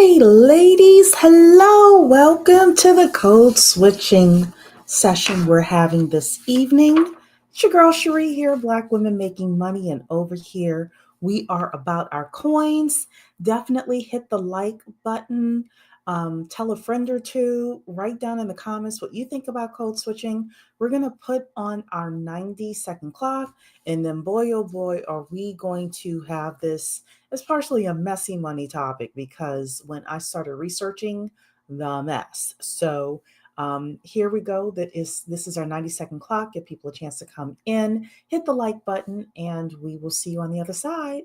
Hey, ladies, hello. Welcome to the code switching session we're having this evening. It's your girl Cherie here, Black Women Making Money. And over here, we are about our coins. Definitely hit the like button. Tell a friend or two. Write down in the comments what you think about code switching. We're going to put on our 90-second clock. And then, boy, oh boy, are we going to have this. It's partially a messy money topic because when I started researching, the mess. So here we go. This is our 90-second clock. Give people a chance to come in, hit the like button, and we will see you on the other side.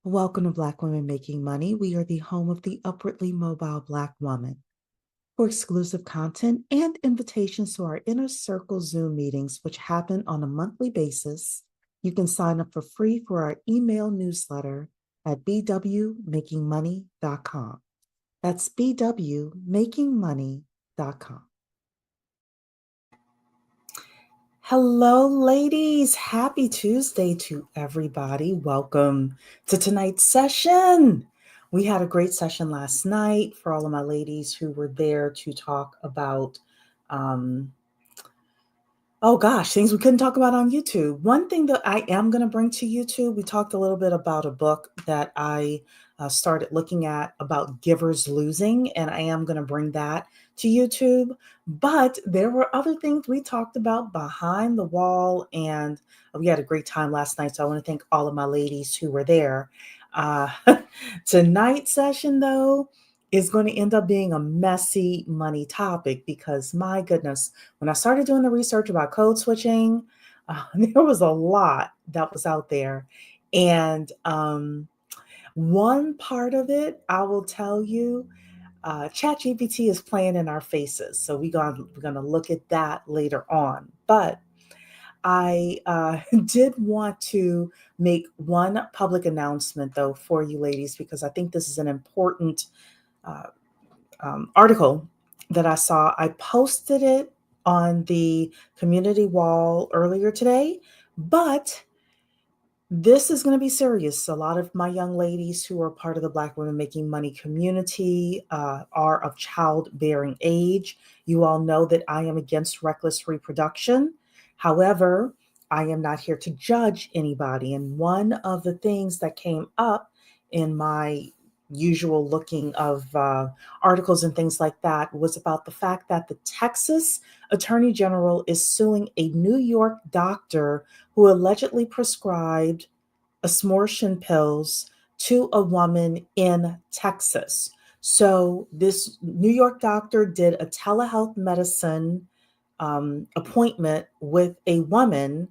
Welcome to Black Women Making Money. We are the home of the upwardly mobile Black woman. For exclusive content and invitations to our Inner Circle Zoom meetings, which happen on a monthly basis, you can sign up for free for our email newsletter at bwmakingmoney.com. That's bwmakingmoney.com. Hello, ladies. Happy Tuesday to everybody. Welcome to tonight's session. We had a great session last night for all of my ladies who were there to talk about, things we couldn't talk about on YouTube. One thing that I am going to bring to YouTube, we talked a little bit about a book that I started looking at about givers losing, and I am going to bring that to YouTube. But there were other things we talked about behind the wall, and we had a great time last night. So I want to thank all of my ladies who were there. Tonight's session, though, is going to end up being a messy money topic because, my goodness, when I started doing the research about code switching, there was a lot that was out there. And one part of it, I will tell you, ChatGPT is playing in our faces. So we're going to look at that later on. But I did want to make one public announcement, though, for you ladies, because I think this is an important article that I saw. I posted it on the community wall earlier today, but this is going to be serious. A lot of my young ladies who are part of the Black Women Making Money community are of childbearing age. You all know that I am against reckless reproduction. However, I am not here to judge anybody. And one of the things that came up in my usual looking of articles and things like that was about the fact that the Texas Attorney General is suing a New York doctor who allegedly prescribed abortion pills to a woman in Texas. So this New York doctor did a telehealth medicine appointment with a woman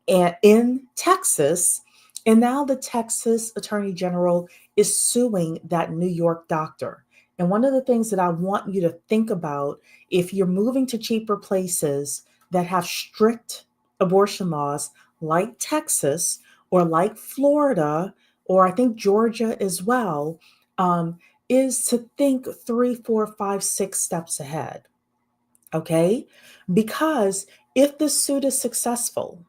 in Texas. And now the Texas Attorney General is suing that New York doctor. And one of the things that I want you to think about, if you're moving to cheaper places that have strict abortion laws, like Texas or like Florida, or I think Georgia as well, um, is to think 3, 4, 5, 6 steps ahead. Okay? Because if this suit is successful,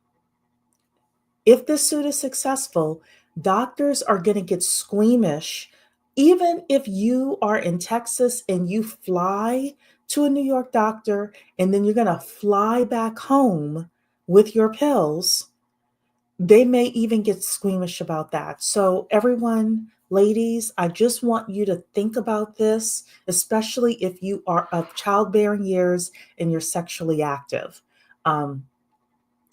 if this suit is successful, doctors are going to get squeamish. Even if you are in Texas and you fly to a New York doctor and then you're going to fly back home with your pills, they may even get squeamish about that. So, everyone, ladies, I just want you to think about this, especially if you are of childbearing years and you're sexually active. Um,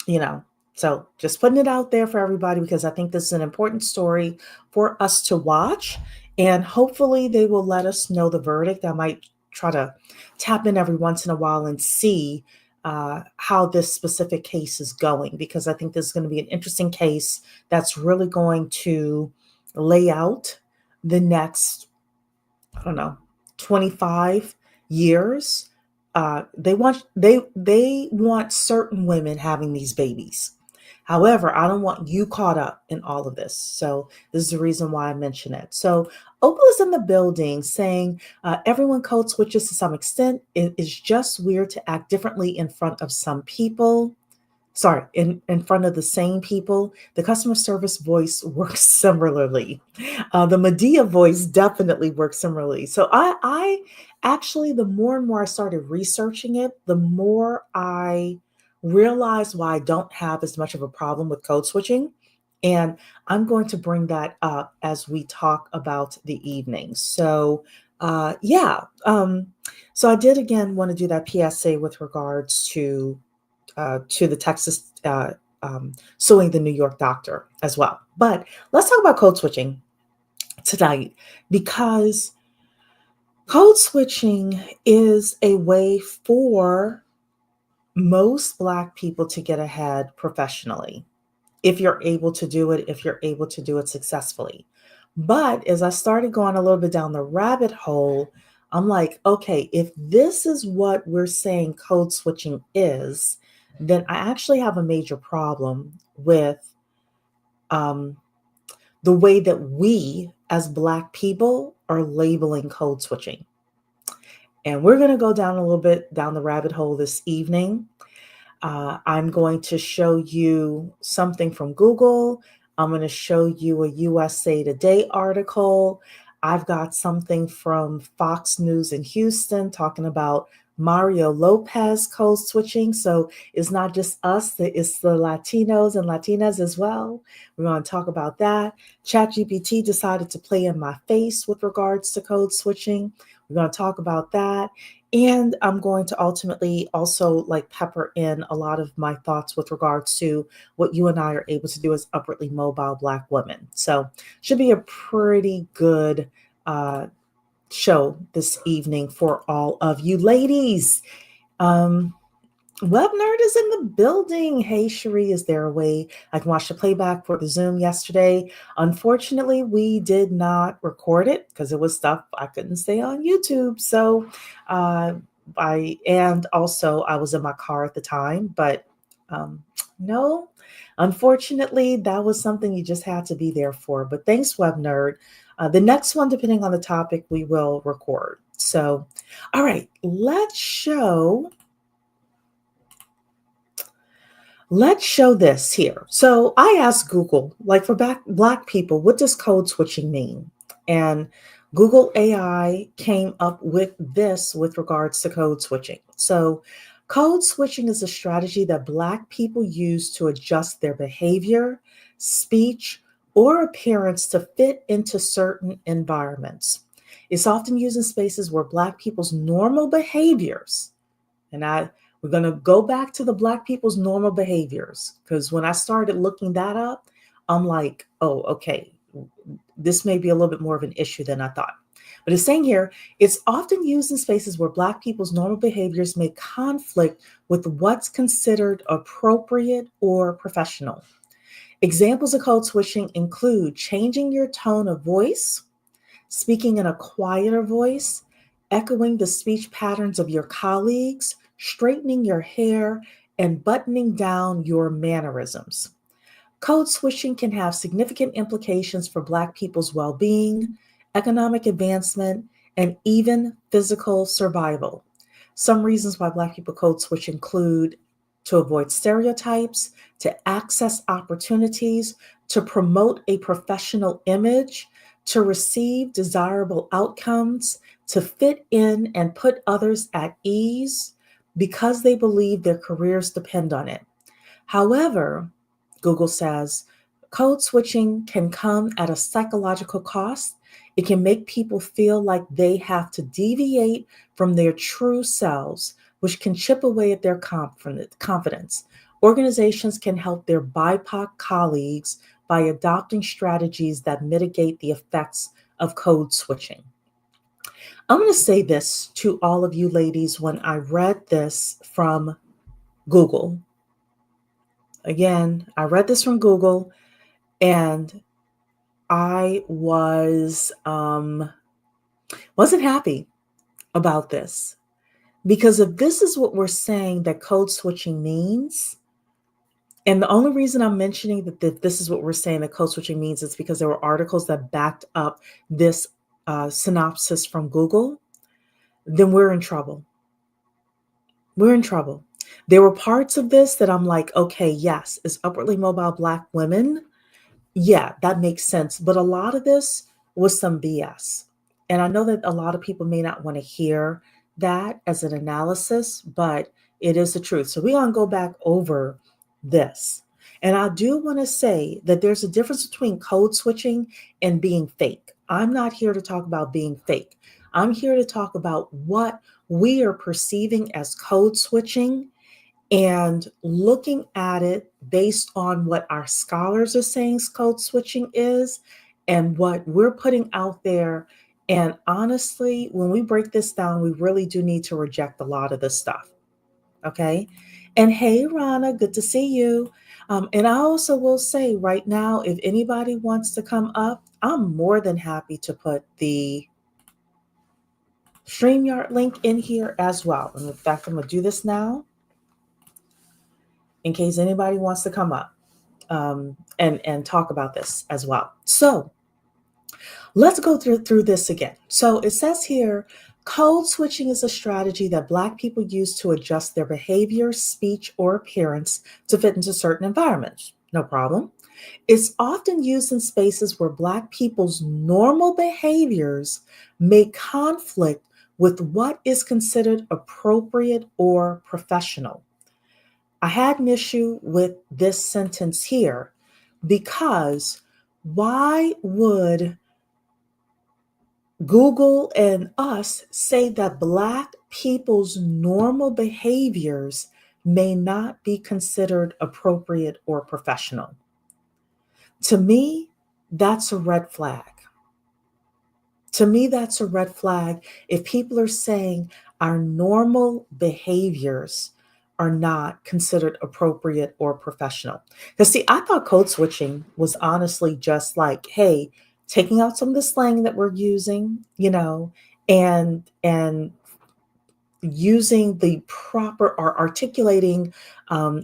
you know, so just putting it out there for everybody because I think this is an important story for us to watch. And hopefully they will let us know the verdict. I might try to tap in every once in a while and see how this specific case is going, because I think this is going to be an interesting case that's really going to lay out the next, I don't know, 25 years. They want certain women having these babies. However, I don't want you caught up in all of this. So this is the reason why I mention it. So Opal is in the building saying everyone code switches to some extent. It is just weird to act differently in front of some people. Sorry, in front of the same people. The customer service voice works similarly. The Medea voice definitely works similarly. So I actually, the more and more I started researching it, the more I realized why I don't have as much of a problem with code switching. And I'm going to bring that up as we talk about the evening. So, yeah. So I did again want to do that PSA with regards to the Texas suing the New York doctor as well. But let's talk about code switching tonight, because code switching is a way for most Black people to get ahead professionally, if you're able to do it, if you're able to do it successfully. But as I started going a little bit down the rabbit hole, I'm like, okay, if this is what we're saying code switching is, then I actually have a major problem with um, the way that we as Black people are labeling code switching. And we're going to go down a little bit down the rabbit hole this evening. I'm going to show you something from Google. I'm going to show you a USA Today article. I've got something from Fox News in Houston talking about Mario Lopez code switching. So it's not just us, it's the Latinos and Latinas as well. We're going to talk about that. ChatGPT decided to play in my face with regards to code switching. We're going to talk about that. And I'm going to ultimately also like pepper in a lot of my thoughts with regards to what you and I are able to do as upwardly mobile Black women. So should be a pretty good show this evening for all of you ladies. Um, Web Nerd is in the building. Hey, Cherie, is there a way I can watch the playback for the Zoom yesterday? Unfortunately, we did not record it because it was stuff I couldn't say on YouTube. So, uh, and also I was in my car at the time, but no, unfortunately, that was something you just had to be there for. But thanks, Web Nerd. The next one, depending on the topic, we will record. So, all right, Let's show this here. So I asked Google, like for Black people, what does code switching mean? And Google AI came up with this with regards to code switching. So code switching is a strategy that Black people use to adjust their behavior, speech, or appearance to fit into certain environments. It's often used in spaces where Black people's normal behaviors, and we're going to go back to the Black people's normal behaviors, because when I started looking that up, I'm like, oh, okay, this may be a little bit more of an issue than I thought. But it's saying here, it's often used in spaces where Black people's normal behaviors may conflict with what's considered appropriate or professional. Examples of code switching include changing your tone of voice, speaking in a quieter voice, echoing the speech patterns of your colleagues, straightening your hair, and buttoning down your mannerisms. Code switching can have significant implications for Black people's well being, economic advancement, and even physical survival. Some reasons why Black people code switch include to avoid stereotypes, to access opportunities, to promote a professional image, to receive desirable outcomes, to fit in and put others at ease because they believe their careers depend on it. However, Google says code switching can come at a psychological cost. It can make people feel like they have to deviate from their true selves, which can chip away at their confidence. Organizations can help their BIPOC colleagues by adopting strategies that mitigate the effects of code switching. I'm going to say this to all of you ladies when I read this from Google. Again, I read this from Google and I wasn't happy about this because if this is what we're saying that code switching means, and the only reason I'm mentioning that this is what we're saying that code switching means is because there were articles that backed up this synopsis from Google, then we're in trouble. We're in trouble. There were parts of this that I'm like, okay, yes, as upwardly mobile Black women, yeah, that makes sense. But a lot of this was some BS. And I know that a lot of people may not want to hear that as an analysis, but it is the truth. So we're going to go back over this. And I do want to say that there's a difference between code switching and being fake. I'm not here to talk about being fake. I'm here to talk about what we are perceiving as code switching and looking at it based on what our scholars are saying code switching is and what we're putting out there. And honestly, when we break this down, we really do need to reject a lot of this stuff. Okay. And hey, Rana, good to see you. And I also will say right now, if anybody wants to come up, I'm more than happy to put the StreamYard link in here as well. And in fact, I'm going to do this now in case anybody wants to come up and talk about this as well. So let's go through this again. So it says here, code switching is a strategy that Black people use to adjust their behavior, speech, or appearance to fit into certain environments. No problem. It's often used in spaces where Black people's normal behaviors may conflict with what is considered appropriate or professional. I had an issue with this sentence here because why would Google and us say that Black people's normal behaviors may not be considered appropriate or professional? To me, that's a red flag. To me, that's a red flag if people are saying our normal behaviors are not considered appropriate or professional. Because, see, I thought code switching was honestly just like, hey, taking out some of the slang that we're using, and using the proper or articulating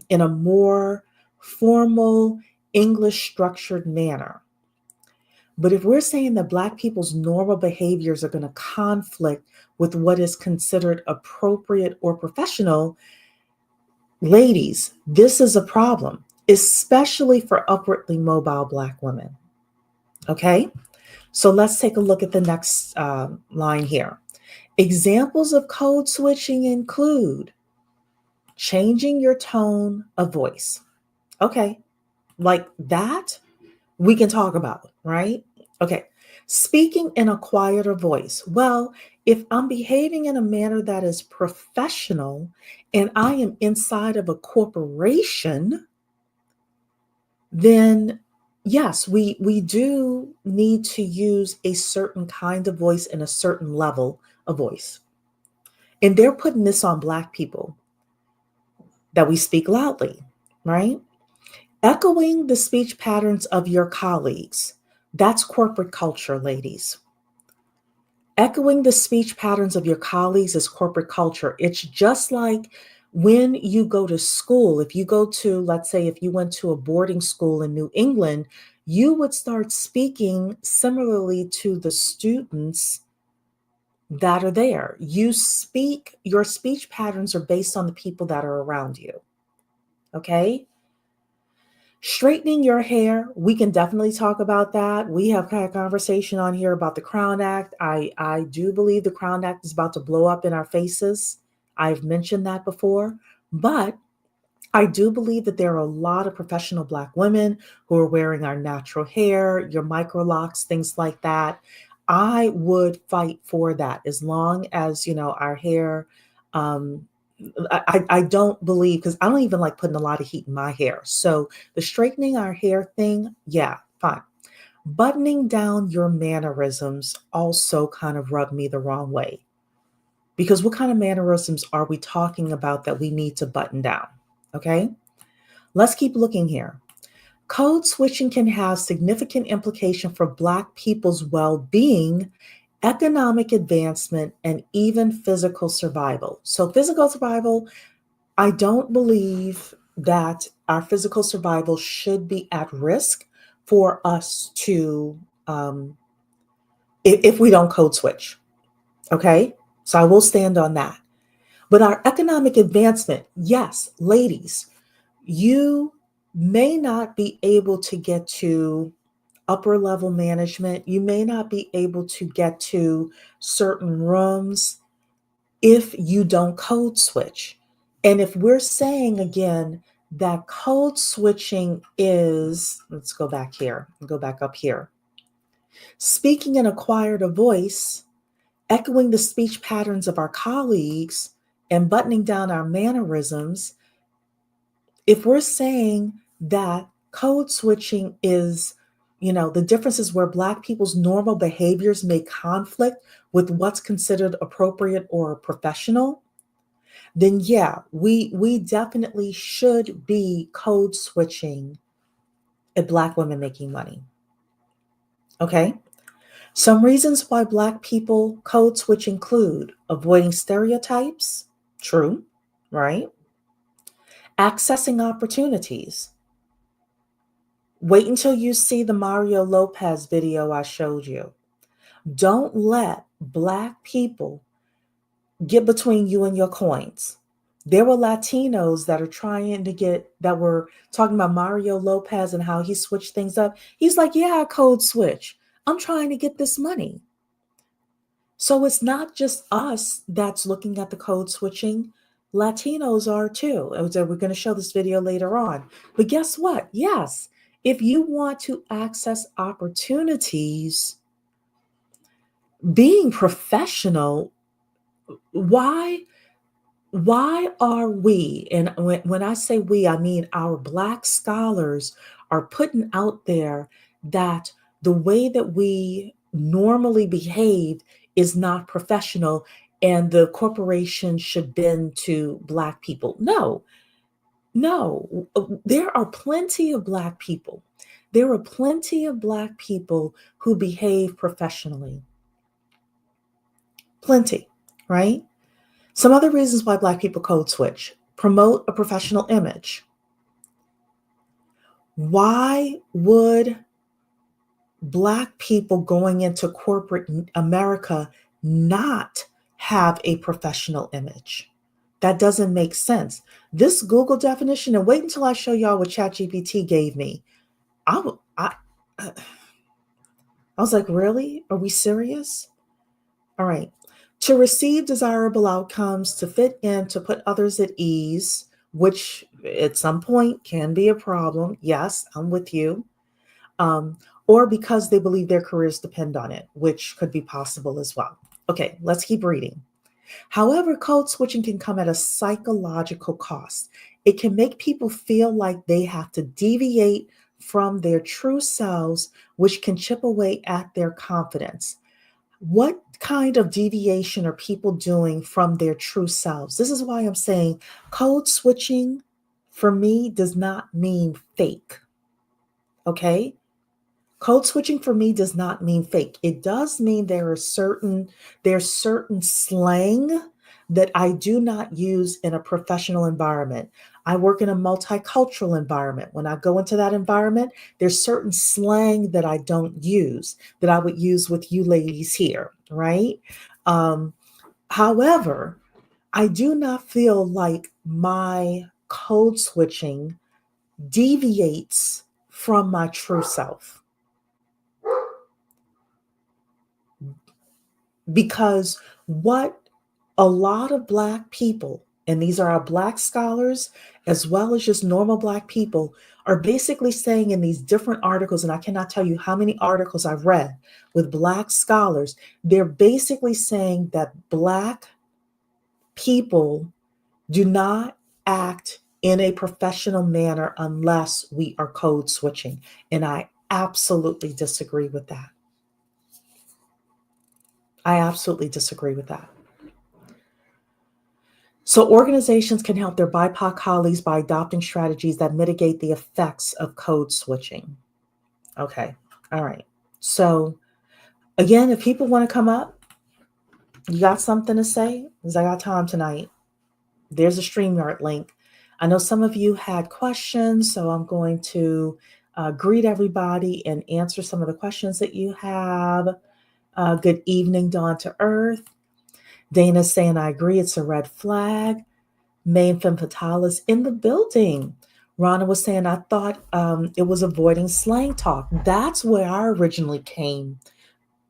in a more formal English structured manner. But if we're saying that Black people's normal behaviors are going to conflict with what is considered appropriate or professional, ladies, this is a problem, especially for upwardly mobile Black women. Okay, so let's take a look at the next line here. Examples of code switching include changing your tone of voice. Okay, like that we can talk about, right? Okay. Speaking in a quieter voice. Well, if I'm behaving in a manner that is professional and I am inside of a corporation, then yes, we do need to use a certain kind of voice and a certain level of voice. And they're putting this on Black people that we speak loudly, right? Echoing the speech patterns of your colleagues. That's corporate culture, ladies. Echoing the speech patterns of your colleagues is corporate culture. It's just like when you go to school. If you go to, let's say, if you went to a boarding school in New England, you would start speaking similarly to the students that are there. Your speech patterns are based on the people that are around you. Okay. Straightening your hair, we can definitely talk about that. We have had a conversation on here about the Crown Act. I do believe the Crown Act is about to blow up in our faces. I've mentioned that before, but I do believe that there are a lot of professional Black women who are wearing our natural hair, your micro locks, things like that. I would fight for that as long as, our hair. Um, I don't believe, because I don't even like putting a lot of heat in my hair. So the straightening our hair thing, yeah, fine. Buttoning down your mannerisms also kind of rubbed me the wrong way. Because what kind of mannerisms are we talking about that we need to button down? Okay. Let's keep looking here. Code switching can have significant implication for Black people's well-being, economic advancement, and even physical survival. So physical survival, I don't believe that our physical survival should be at risk for us to, if we don't code switch. Okay. So I will stand on that. But our economic advancement, yes, ladies, you may not be able to get to upper level management. You may not be able to get to certain rooms if you don't code switch. And if we're saying again that code switching is, let's go back here, go back up here. Speaking and acquired a voice, echoing the speech patterns of our colleagues, and buttoning down our mannerisms. If we're saying that code switching is, the differences where Black people's normal behaviors may conflict with what's considered appropriate or professional, then yeah, we definitely should be code switching at Black women making money. Okay. Some reasons why Black people code switch include avoiding stereotypes, true, right? Accessing opportunities. Wait until you see the Mario Lopez video I showed you. Don't let Black people get between you and your coins. There were Latinos that were talking about Mario Lopez and how he switched things up. He's like, yeah, I code switch. I'm trying to get this money. So it's not just us that's looking at the code switching. Latinos are too. We're going to show this video later on. But guess what? Yes, if you want to access opportunities, being professional, why are we, and when I say we, I mean our Black scholars are putting out there that the way that we normally behave is not professional and the corporation should bend to Black people? No, no. There are plenty of Black people. There are plenty of Black people who behave professionally. Plenty, right? Some other reasons why Black people code switch: promote a professional image. Why would Black people going into corporate America not have a professional image? That doesn't make sense. This Google definition, and wait until I show y'all what ChatGPT gave me. I was like, really? Are we serious? All right. To receive desirable outcomes, to fit in, to put others at ease, which at some point can be a problem. Yes, I'm with you. Or because they believe their careers depend on it, which could be possible as well. Okay, let's keep reading. However, code switching can come at a psychological cost. It can make people feel like they have to deviate from their true selves, which can chip away at their confidence. What kind of deviation are people doing from their true selves? This is why I'm saying code switching for me does not mean fake. Okay? Code switching for me does not mean fake. It does mean there's certain slang that I do not use in a professional environment. I work in a multicultural environment. When I go into that environment, there's certain slang that I don't use that I would use with you ladies here, right? Um, However, I do not feel like my code switching deviates from my true self, because what a lot of Black people, and these are our Black scholars as well as just normal Black people, are basically saying in these different articles, and I cannot tell you how many articles I've read with Black scholars, they're basically saying that Black people do not act in a professional manner unless we are code switching. And I absolutely disagree with that. I absolutely disagree with that. So, organizations can help their BIPOC colleagues by adopting strategies that mitigate the effects of code switching. Okay. All right. So, again, if people want to come up, you got something to say? Because I got time tonight. There's a StreamYard link. I know some of you had questions, so I'm going to greet everybody and answer some of the questions that you have. Good evening, Dawn to Earth. Dana's saying, I agree, it's a red flag. Main Femme Fatale is in the building. Rana was saying, I thought it was avoiding slang talk. That's where I originally came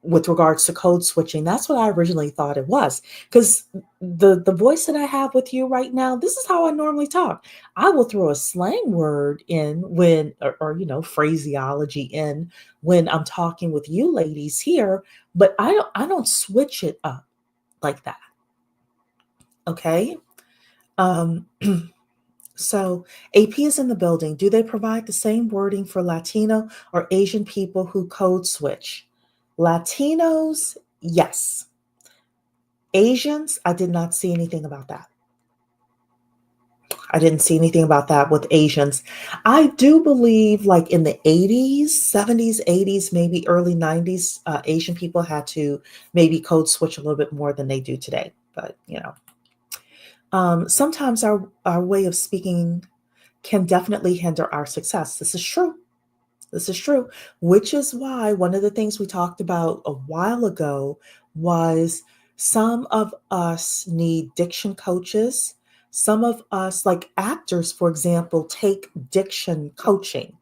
with regards to code switching. That's what I originally thought it was. Because the voice that I have with you right now, this is how I normally talk. I will throw a slang word in when, or phraseology in when I'm talking with you ladies here, but I don't switch it up like that. Okay. Um, so AP is in the building. Do they provide the same wording for Latino or Asian people who code switch? Latinos, yes. Asians, I did not see anything about that. I didn't see anything about that with Asians. I do believe, like in the 80s, 70s, 80s, maybe early 90s, Asian people had to maybe code switch a little bit more than they do today. But, sometimes our way of speaking can definitely hinder our success. This is true. This is true, which is why one of the things we talked about a while ago was some of us need diction coaches. Some of us, like actors, for example, take diction coaching.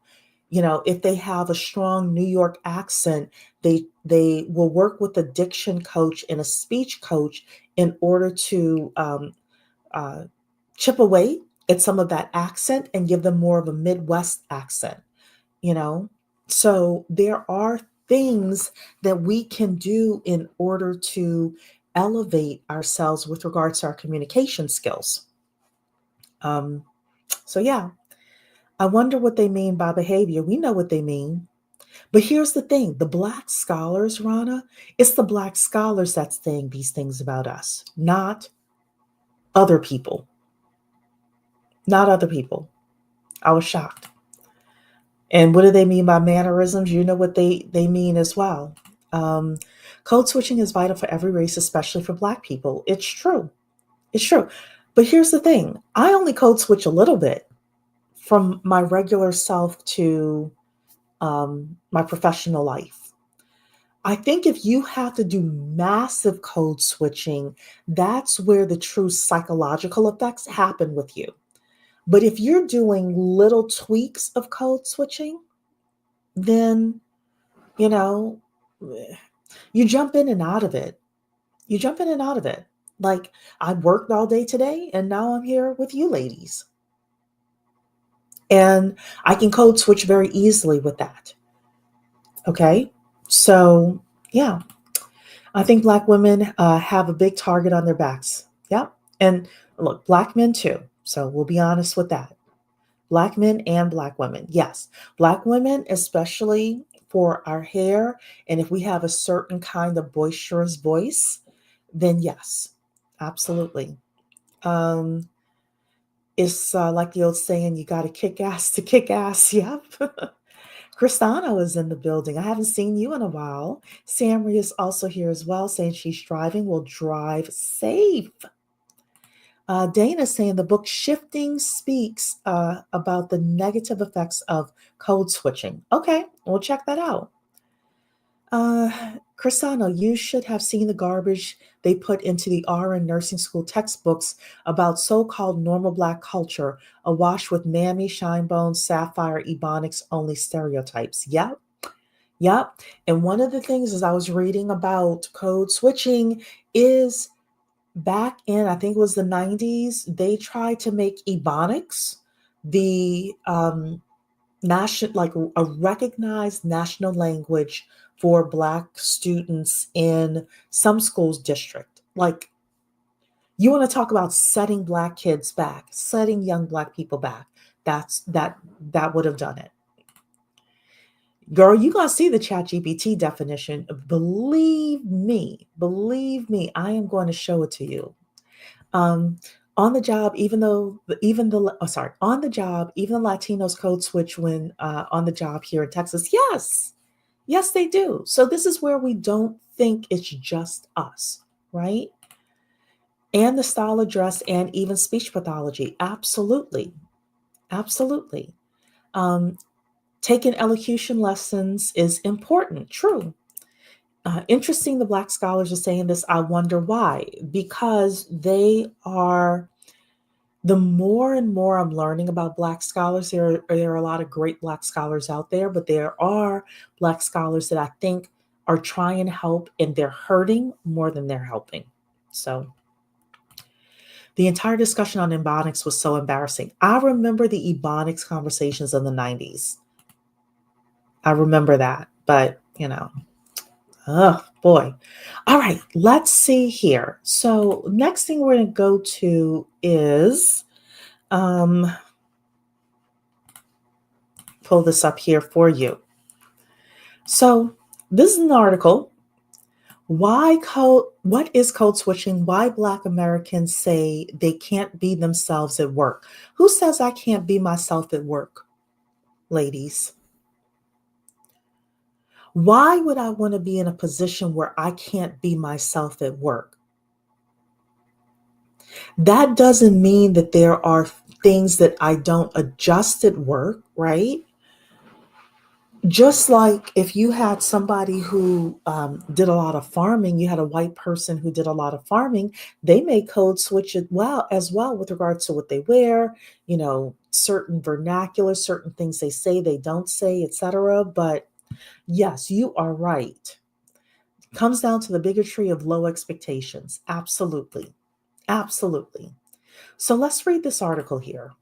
If they have a strong New York accent, they will work with a diction coach and a speech coach in order to uh, chip away at some of that accent and give them more of a Midwest accent you know so there are things that we can do in order to elevate ourselves with regards to our communication skills. Um, so yeah, I wonder what they mean by behavior. We know what they mean, but here's the thing: the Black scholars, Rana, it's the Black scholars that's saying these things about us, not other people. Not other people. I was shocked. And what do they mean by mannerisms? You know what they mean as well. Um, Code switching is vital for every race, especially for Black people. It's true. It's true. But here's the thing: I only code switch a little bit from my regular self to my professional life. I think if you have to do massive code switching, that's where the true psychological effects happen with you. But if you're doing little tweaks of code switching, then you know, you jump in and out of it. You jump in and out of it. Like, I worked all day today and now I'm here with you ladies. And I can code switch very easily with that. Okay. So, yeah, I think Black women have a big target on their backs. Yep. And look, Black men too. So we'll be honest with that. Black men and Black women. Yes. Black women, especially for our hair. And if we have a certain kind of boisterous voice, then yes, absolutely. Um, it's like the old saying, you got to kick ass to kick ass. Yep. Kristana is in the building. I haven't seen you in a while. Samri is also here as well, saying she's driving. Will drive safe. Dana saying the book Shifting speaks about the negative effects of code switching. Okay, we'll check that out. Crisano, you should have seen the garbage they put into the RN nursing school textbooks about so-called normal Black culture, awash with mammy, shine bones, sapphire, ebonics, only stereotypes. Yep, yep. And one of the things as I was reading about code switching is back in, I think it was the 90s, they tried to make ebonics the national, like a recognized national language for Black students in some schools district. Like, you want to talk about setting Black kids back, setting young Black people back. That would have done it. Girl, you gonna see the chat GPT definition. Believe me, I am going to show it to you. Um, on the job, on the job, even the Latinos code switch when on the job here in Texas. Yes, they do. So this is where we don't think it's just us, right? And the style of dress and even speech pathology. Absolutely. Absolutely. Um, Taking elocution lessons is important. True. Interesting, the Black scholars are saying this. I wonder why. Because they are, the more and more I'm learning about Black scholars, there are a lot of great Black scholars out there, but there are Black scholars that I think are trying to help and they're hurting more than they're helping. So the entire discussion on ebonics was so embarrassing. I remember the ebonics conversations in the 90s. I remember that, but oh boy. All right, let's see here. So next thing we're going to go to is pull this up here for you. So this is an article. What is code switching? Why Black Americans say they can't be themselves at work. Who says I can't be myself at work, ladies? Why would I want to be in a position where I can't be myself at work? That doesn't mean that there are things that I don't adjust at work, right? Just like if you had somebody who did a lot of farming, you had a white person who did a lot of farming, they may code switch it as well with regards to what they wear, certain vernacular, certain things they say, they don't say, etc. But yes, you are right. Comes down to the bigotry of low expectations. Absolutely. Absolutely. So let's read this article here.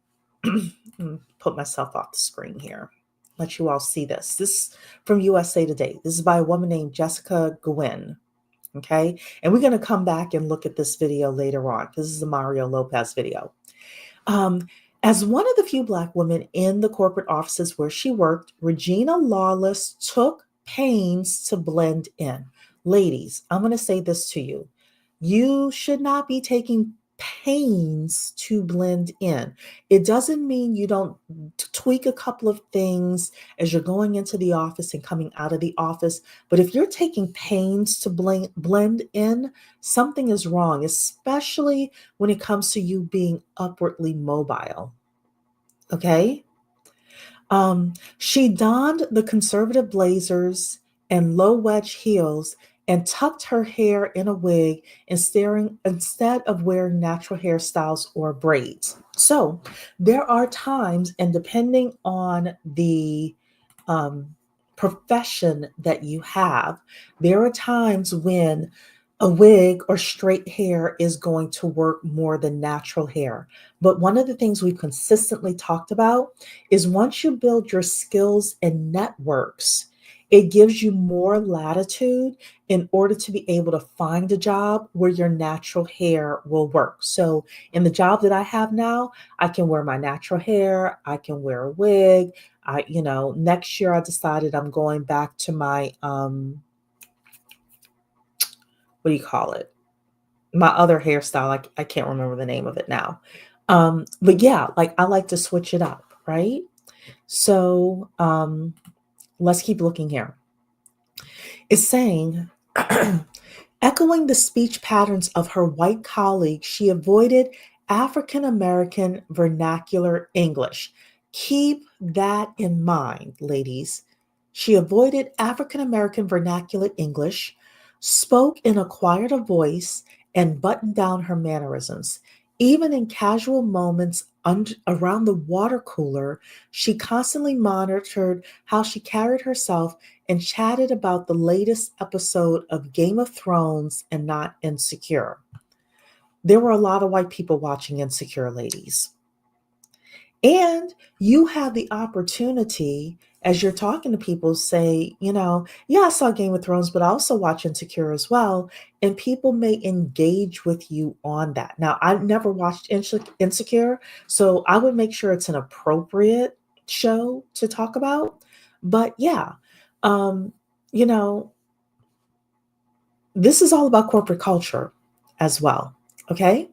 Put myself off the screen here. Let you all see this. This is from USA Today. This is by a woman named Jessica Gwynn. Okay. And we're going to come back and look at this video later on. This is a Mario Lopez video. As one of the few Black women in the corporate offices where she worked, Regina Lawless took pains to blend in. Ladies, I'm going to say this to you. You should not be taking pains to blend in. It doesn't mean you don't tweak a couple of things as you're going into the office and coming out of the office. But if you're taking pains to blend in, something is wrong, especially when it comes to you being upwardly mobile. Okay? She donned the conservative blazers and low wedge heels and tucked her hair in a wig instead of wearing natural hairstyles or braids. So there are times, and depending on the profession that you have, there are times when a wig or straight hair is going to work more than natural hair. But one of the things we've consistently talked about is once you build your skills and networks, it gives you more latitude in order to be able to find a job where your natural hair will work. So in the job that I have now, I can wear my natural hair, I can wear a wig. Next year I decided I'm going back to my what do you call it? My other hairstyle. I can't remember the name of it now. But yeah, like I like to switch it up, right? So Let's keep looking here. It's saying, echoing the speech patterns of her white colleagues, she avoided African American vernacular English. Keep that in mind, ladies. She avoided African American vernacular English, spoke in a quieter voice, and buttoned down her mannerisms. Even in casual moments around the water cooler, she constantly monitored how she carried herself and chatted about the latest episode of Game of Thrones and not Insecure. There were a lot of white people watching Insecure, ladies. And you have the opportunity, as you're talking to people, say, yeah, I saw Game of Thrones, but I also watch Insecure as well. And people may engage with you on that. Now, I've never watched Insecure, so I would make sure it's an appropriate show to talk about. But yeah, um, you know, this is all about corporate culture as well. Okay.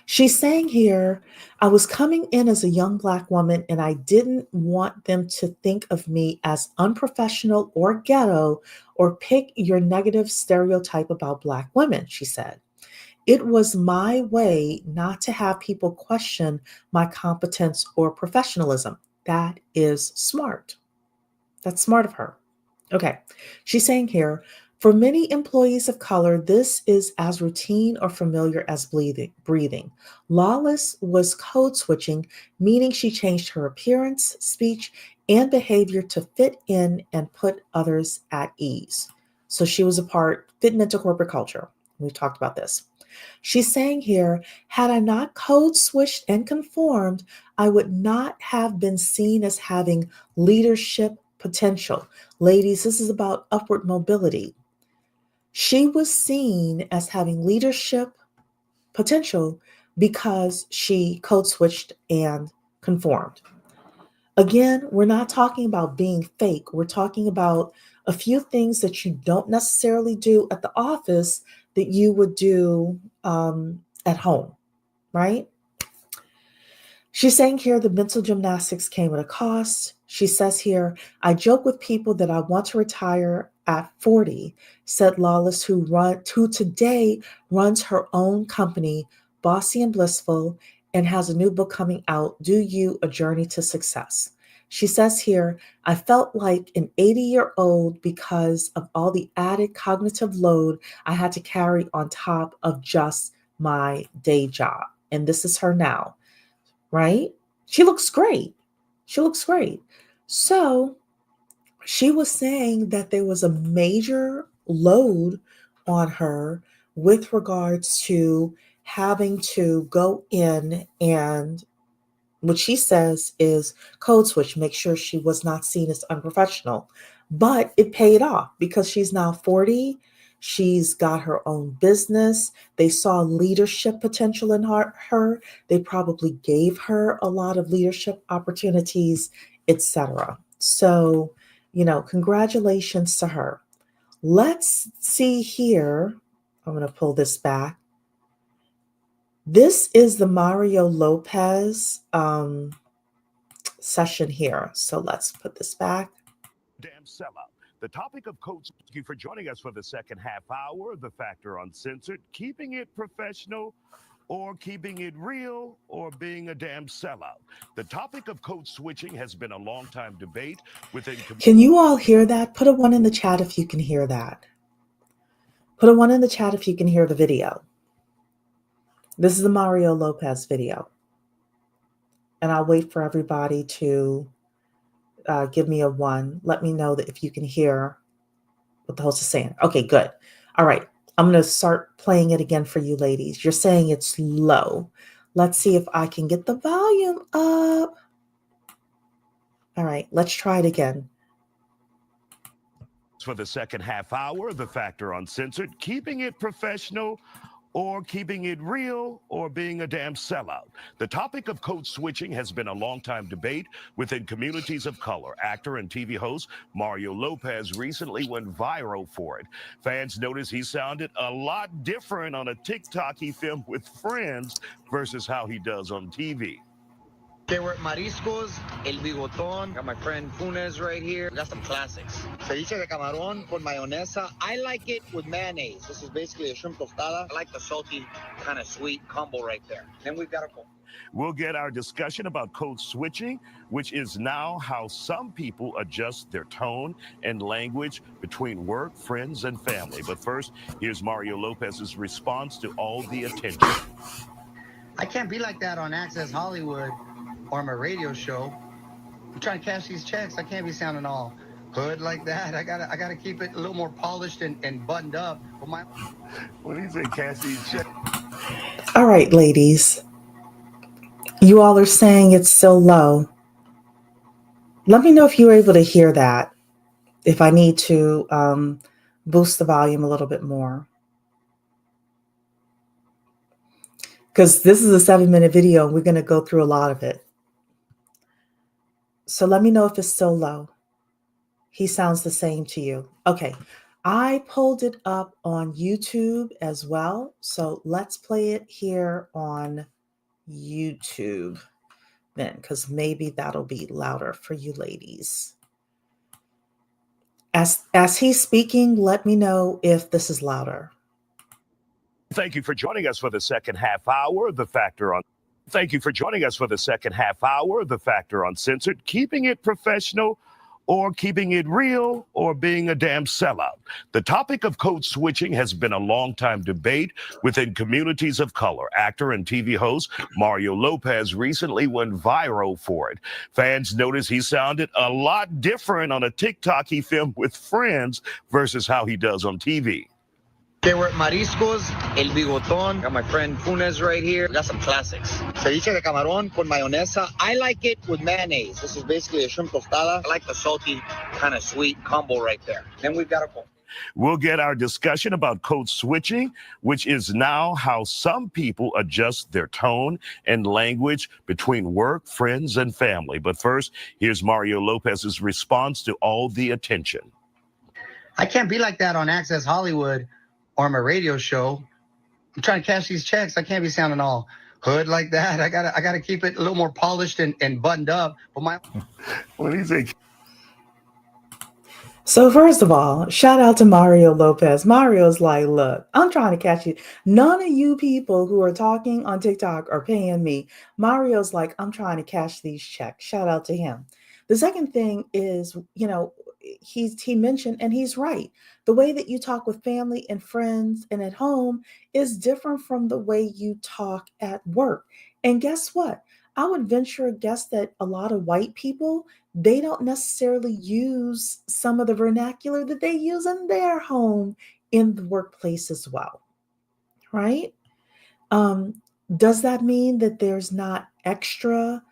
She's saying here, I was coming in as a young Black woman and I didn't want them to think of me as unprofessional or ghetto or pick your negative stereotype about Black women, she said. It was my way not to have people question my competence or professionalism. That is smart. That's smart of her. Okay. She's saying here, for many employees of color, this is as routine or familiar as breathing. Lawless was code switching, meaning she changed her appearance, speech, and behavior to fit in and put others at ease. So she was fitting into corporate culture. We've talked about this. She's saying here, had I not code switched and conformed, I would not have been seen as having leadership potential. Ladies, this is about upward mobility. She was seen as having leadership potential because she code switched and conformed. Again, we're not talking about being fake. We're talking about a few things that you don't necessarily do at the office that you would do at home, right? She's saying here the mental gymnastics came at a cost. She says here, I joke with people that I want to retire at 40, said Lawless, who today runs her own company, Bossy and Blissful, and has a new book coming out, Do You, A Journey to Success. She says here, I felt like an 80-year-old because of all the added cognitive load I had to carry on top of just my day job. And this is her now, right? She looks great. She looks great. So she was saying that there was a major load on her with regards to having to go in and what she says is code switch, make sure she was not seen as unprofessional. But it paid off because she's now 40. She's got her own business. They saw leadership potential in her. They probably gave her a lot of leadership opportunities, etc. So, congratulations to her. Let's see here. I'm going to pull this back. This is the Mario Lopez session here. So let's put this back. Damn sellout. The topic of code. Thank you for joining us for the second half hour. The Factor Uncensored, keeping it professional or keeping it real or being a damn sellout. The topic of code switching has been a long time debate within. Can you all hear that? Put a one in the chat if you can hear that. Put a one in the chat if you can hear the video. This is the Mario Lopez video. And I'll wait for everybody to give me a one. Let me know that if you can hear what the host is saying. Okay, good. All right. I'm going to start playing it again for you ladies. You're saying it's low. Let's see if I can get the volume up. All right, let's try it again. For the second half hour, The Factor Uncensored, keeping it professional or keeping it real or being a damn sellout. The topic of code switching has been a long time debate within communities of color. Actor and TV host Mario Lopez recently went viral for it. Fans noticed he sounded a lot different on a TikTok he filmed with friends versus how he does on TV. There were mariscos, el bigotón. Got my friend Funes right here. Got some classics. Ceviche de camarón con mayonesa. I like it with mayonnaise. This is basically a shrimp tostada. I like the salty, kind of sweet combo right there. Then we've got a We'll get our discussion about code switching, which is now how some people adjust their tone and language between work, friends, and family. But first, here's Mario Lopez's response to all the attention. I can't be like that on Access Hollywood or my radio show. I'm trying to cash these checks. I can't be sounding all hood like that. I gotta keep it a little more polished and buttoned up. But my What do you say, cash these checks? All right, ladies. You all are saying it's still low. Let me know if you're able to hear that, if I need to boost the volume a little bit more. Because this is a 7-minute video and we're going to go through a lot of it. So let me know if it's still low. He sounds the same to you. Okay. I pulled it up on YouTube as well. So let's play it here on YouTube then, because maybe that'll be louder for you ladies. As he's speaking, let me know if this is louder. Thank you for joining us for the second half hour of The Factor on. Thank you for joining us for the second half hour of The Factor Uncensored, keeping it professional or keeping it real or being a damn sellout. The topic of code switching has been a long time debate within communities of color. Actor and TV host Mario Lopez recently went viral for it. Fans noticed he sounded a lot different on a TikTok he filmed with friends versus how he does on TV. There were mariscos, el bigotón. Got my friend Funes right here. Got some classics. Ceviche de camarón con mayonesa. I like it with mayonnaise. This is basically a shrimp tostada. I like the salty, kind of sweet combo right there. Then we've got a We'll get our discussion about code switching, which is now how some people adjust their tone and language between work, friends, and family. But first, here's Mario Lopez's response to all the attention. I can't be like that on Access Hollywood or my radio show. I'm trying to cash these checks. I can't be sounding all hood like that. I gotta keep it a little more polished and buttoned up. But my What do you think? So first of all, shout out to Mario Lopez. Mario's like, look, I'm trying to catch you. None of you people who are talking on TikTok are paying me. Mario's like, I'm trying to cash these checks. Shout out to him. The second thing is, he mentioned, and he's right. The way that you talk with family and friends and at home is different from the way you talk at work. And guess what? I would venture a guess that a lot of white people, they don't necessarily use some of the vernacular that they use in their home in the workplace as well, right? Does that mean that there's not extra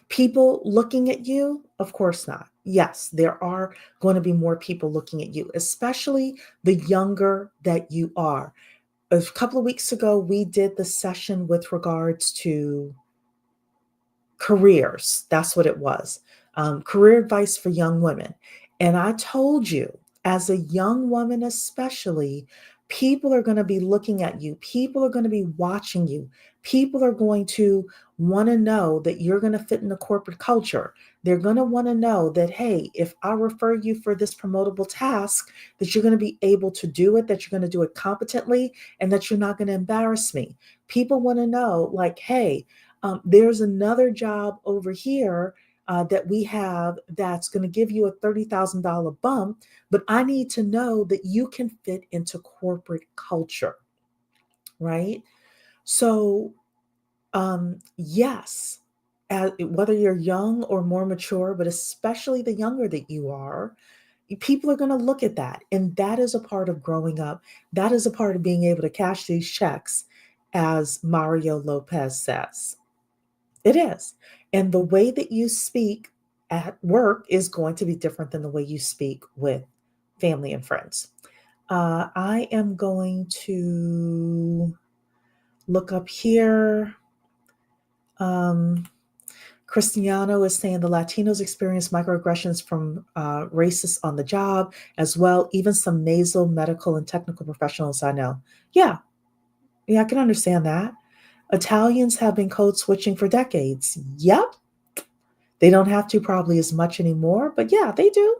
people looking at you? Of course not. Yes, there are going to be more people looking at you, especially the younger that you are. A couple of weeks ago, we did the session with regards to careers. That's what it was. Career advice for young women. And I told you, as a young woman, especially, people are going to be looking at you. People are going to be watching you. People are going to want to know that you're going to fit in the corporate culture. They're going to want to know that, hey, if I refer you for this promotable task, that you're going to be able to do it, that you're going to do it competently, and that you're not going to embarrass me. People want to know, like, hey, there's another job over here that we have that's going to give you a $30,000 bump, but I need to know that you can fit into corporate culture, right? So, yes, whether you're young or more mature, but especially the younger that you are, people are going to look at that. And that is a part of growing up. That is a part of being able to cash these checks, as Mario Lopez says. It is. And the way that you speak at work is going to be different than the way you speak with family and friends. I am going to look up here. Cristiano is saying the Latinos experience microaggressions from racists on the job as well, even some nasal, medical, and technical professionals I know. Yeah, I can understand that. Italians have been code switching for decades. Yep. They don't have to probably as much anymore, but yeah, they do.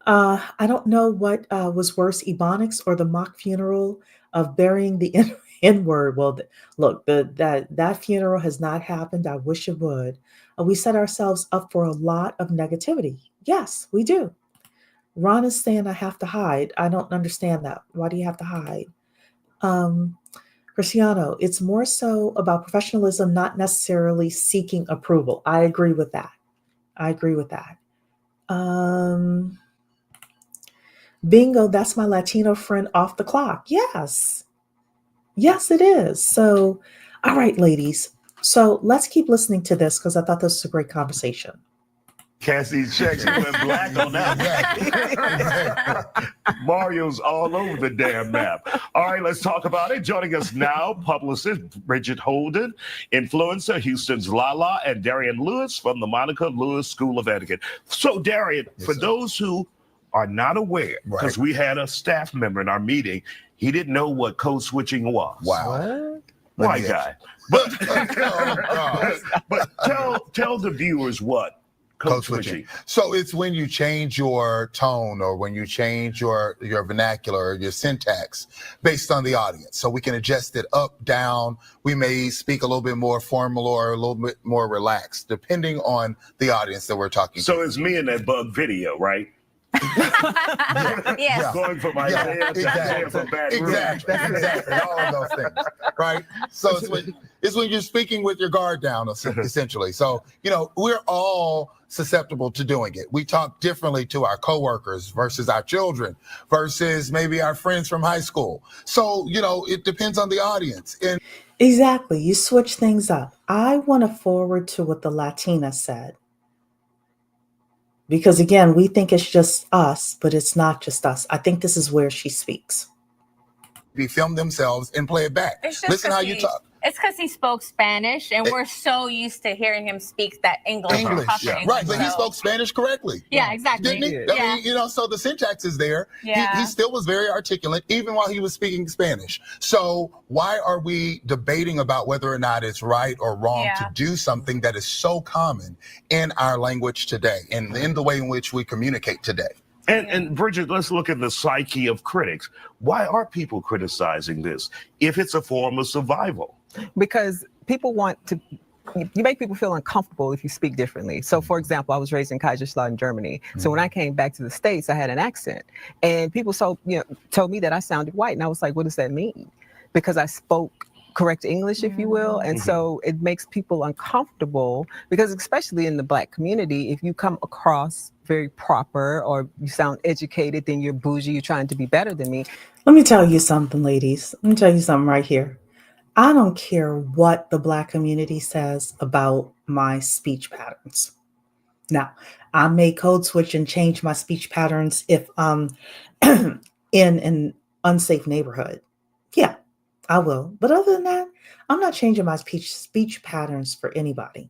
I don't know what was worse, Ebonics or the mock funeral of burying the N word. Well, look, that funeral has not happened. I wish it would. We set ourselves up for a lot of negativity. Yes, we do. Ron is saying I have to hide. I don't understand that. Why do you have to hide? Um, Cristiano, it's more so about professionalism, not necessarily seeking approval. I agree with that. I agree with that. Um, Bingo, that's my Latino friend off the clock. Yes. Yes, it is. So, all right, ladies. So let's keep listening to this because I thought this was a great conversation. Cassie's checks went black on that. Mario's all over the damn map. All right, let's talk about it. Joining us now, publicist Bridget Holden, influencer Houston's Lala, and Darian Lewis from the Monica Lewis School of Etiquette. So, Darian, for those who are not aware, because we had a staff member in our meeting, he didn't know what code switching was. Wow. White guy. But, but tell the viewers what code switching. So it's when you change your tone or when you change your vernacular, your syntax based on the audience. So we can adjust it up, down. We may speak a little bit more formal or a little bit more relaxed, depending on the audience that we're talking to. So it's me in that bug video, right? Yes. Going from Isaiah to Isaiah from Baton Rouge. Exactly. All of those things, right? So it's when you're speaking with your guard down, essentially. So, we're all susceptible to doing it. We talk differently to our coworkers versus our children versus maybe our friends from high school. So, it depends on the audience. And Exactly. You switch things up. I want to forward to what the Latina said. Because again, we think it's just us, but it's not just us. I think this is where she speaks. They film themselves and play it back. Listen how you talk. It's because he spoke Spanish, and we're so used to hearing him speak that English. English. Right, but he spoke Spanish correctly. Yeah, exactly. Didn't he? I mean, so the syntax is there. Yeah. He still was very articulate, even while he was speaking Spanish. So why are we debating about whether or not it's right or wrong to do something that is so common in our language today and in the way in which we communicate today? And Bridget, let's look at the psyche of critics. Why are people criticizing this if it's a form of survival? Because people you make people feel uncomfortable if you speak differently. So for example, I was raised in Kaiserslautern, Germany. So when I came back to the States, I had an accent and people told me that I sounded white. And I was like, what does that mean? Because I spoke correct English, if you will. And so it makes people uncomfortable because especially in the Black community, if you come across very proper or you sound educated, then you're bougie, you're trying to be better than me. Let me tell you something, ladies. Let me tell you something right here. I don't care what the Black community says about my speech patterns. Now, I may code switch and change my speech patterns if I'm in an unsafe neighborhood. Yeah, I will. But other than that, I'm not changing my speech patterns for anybody.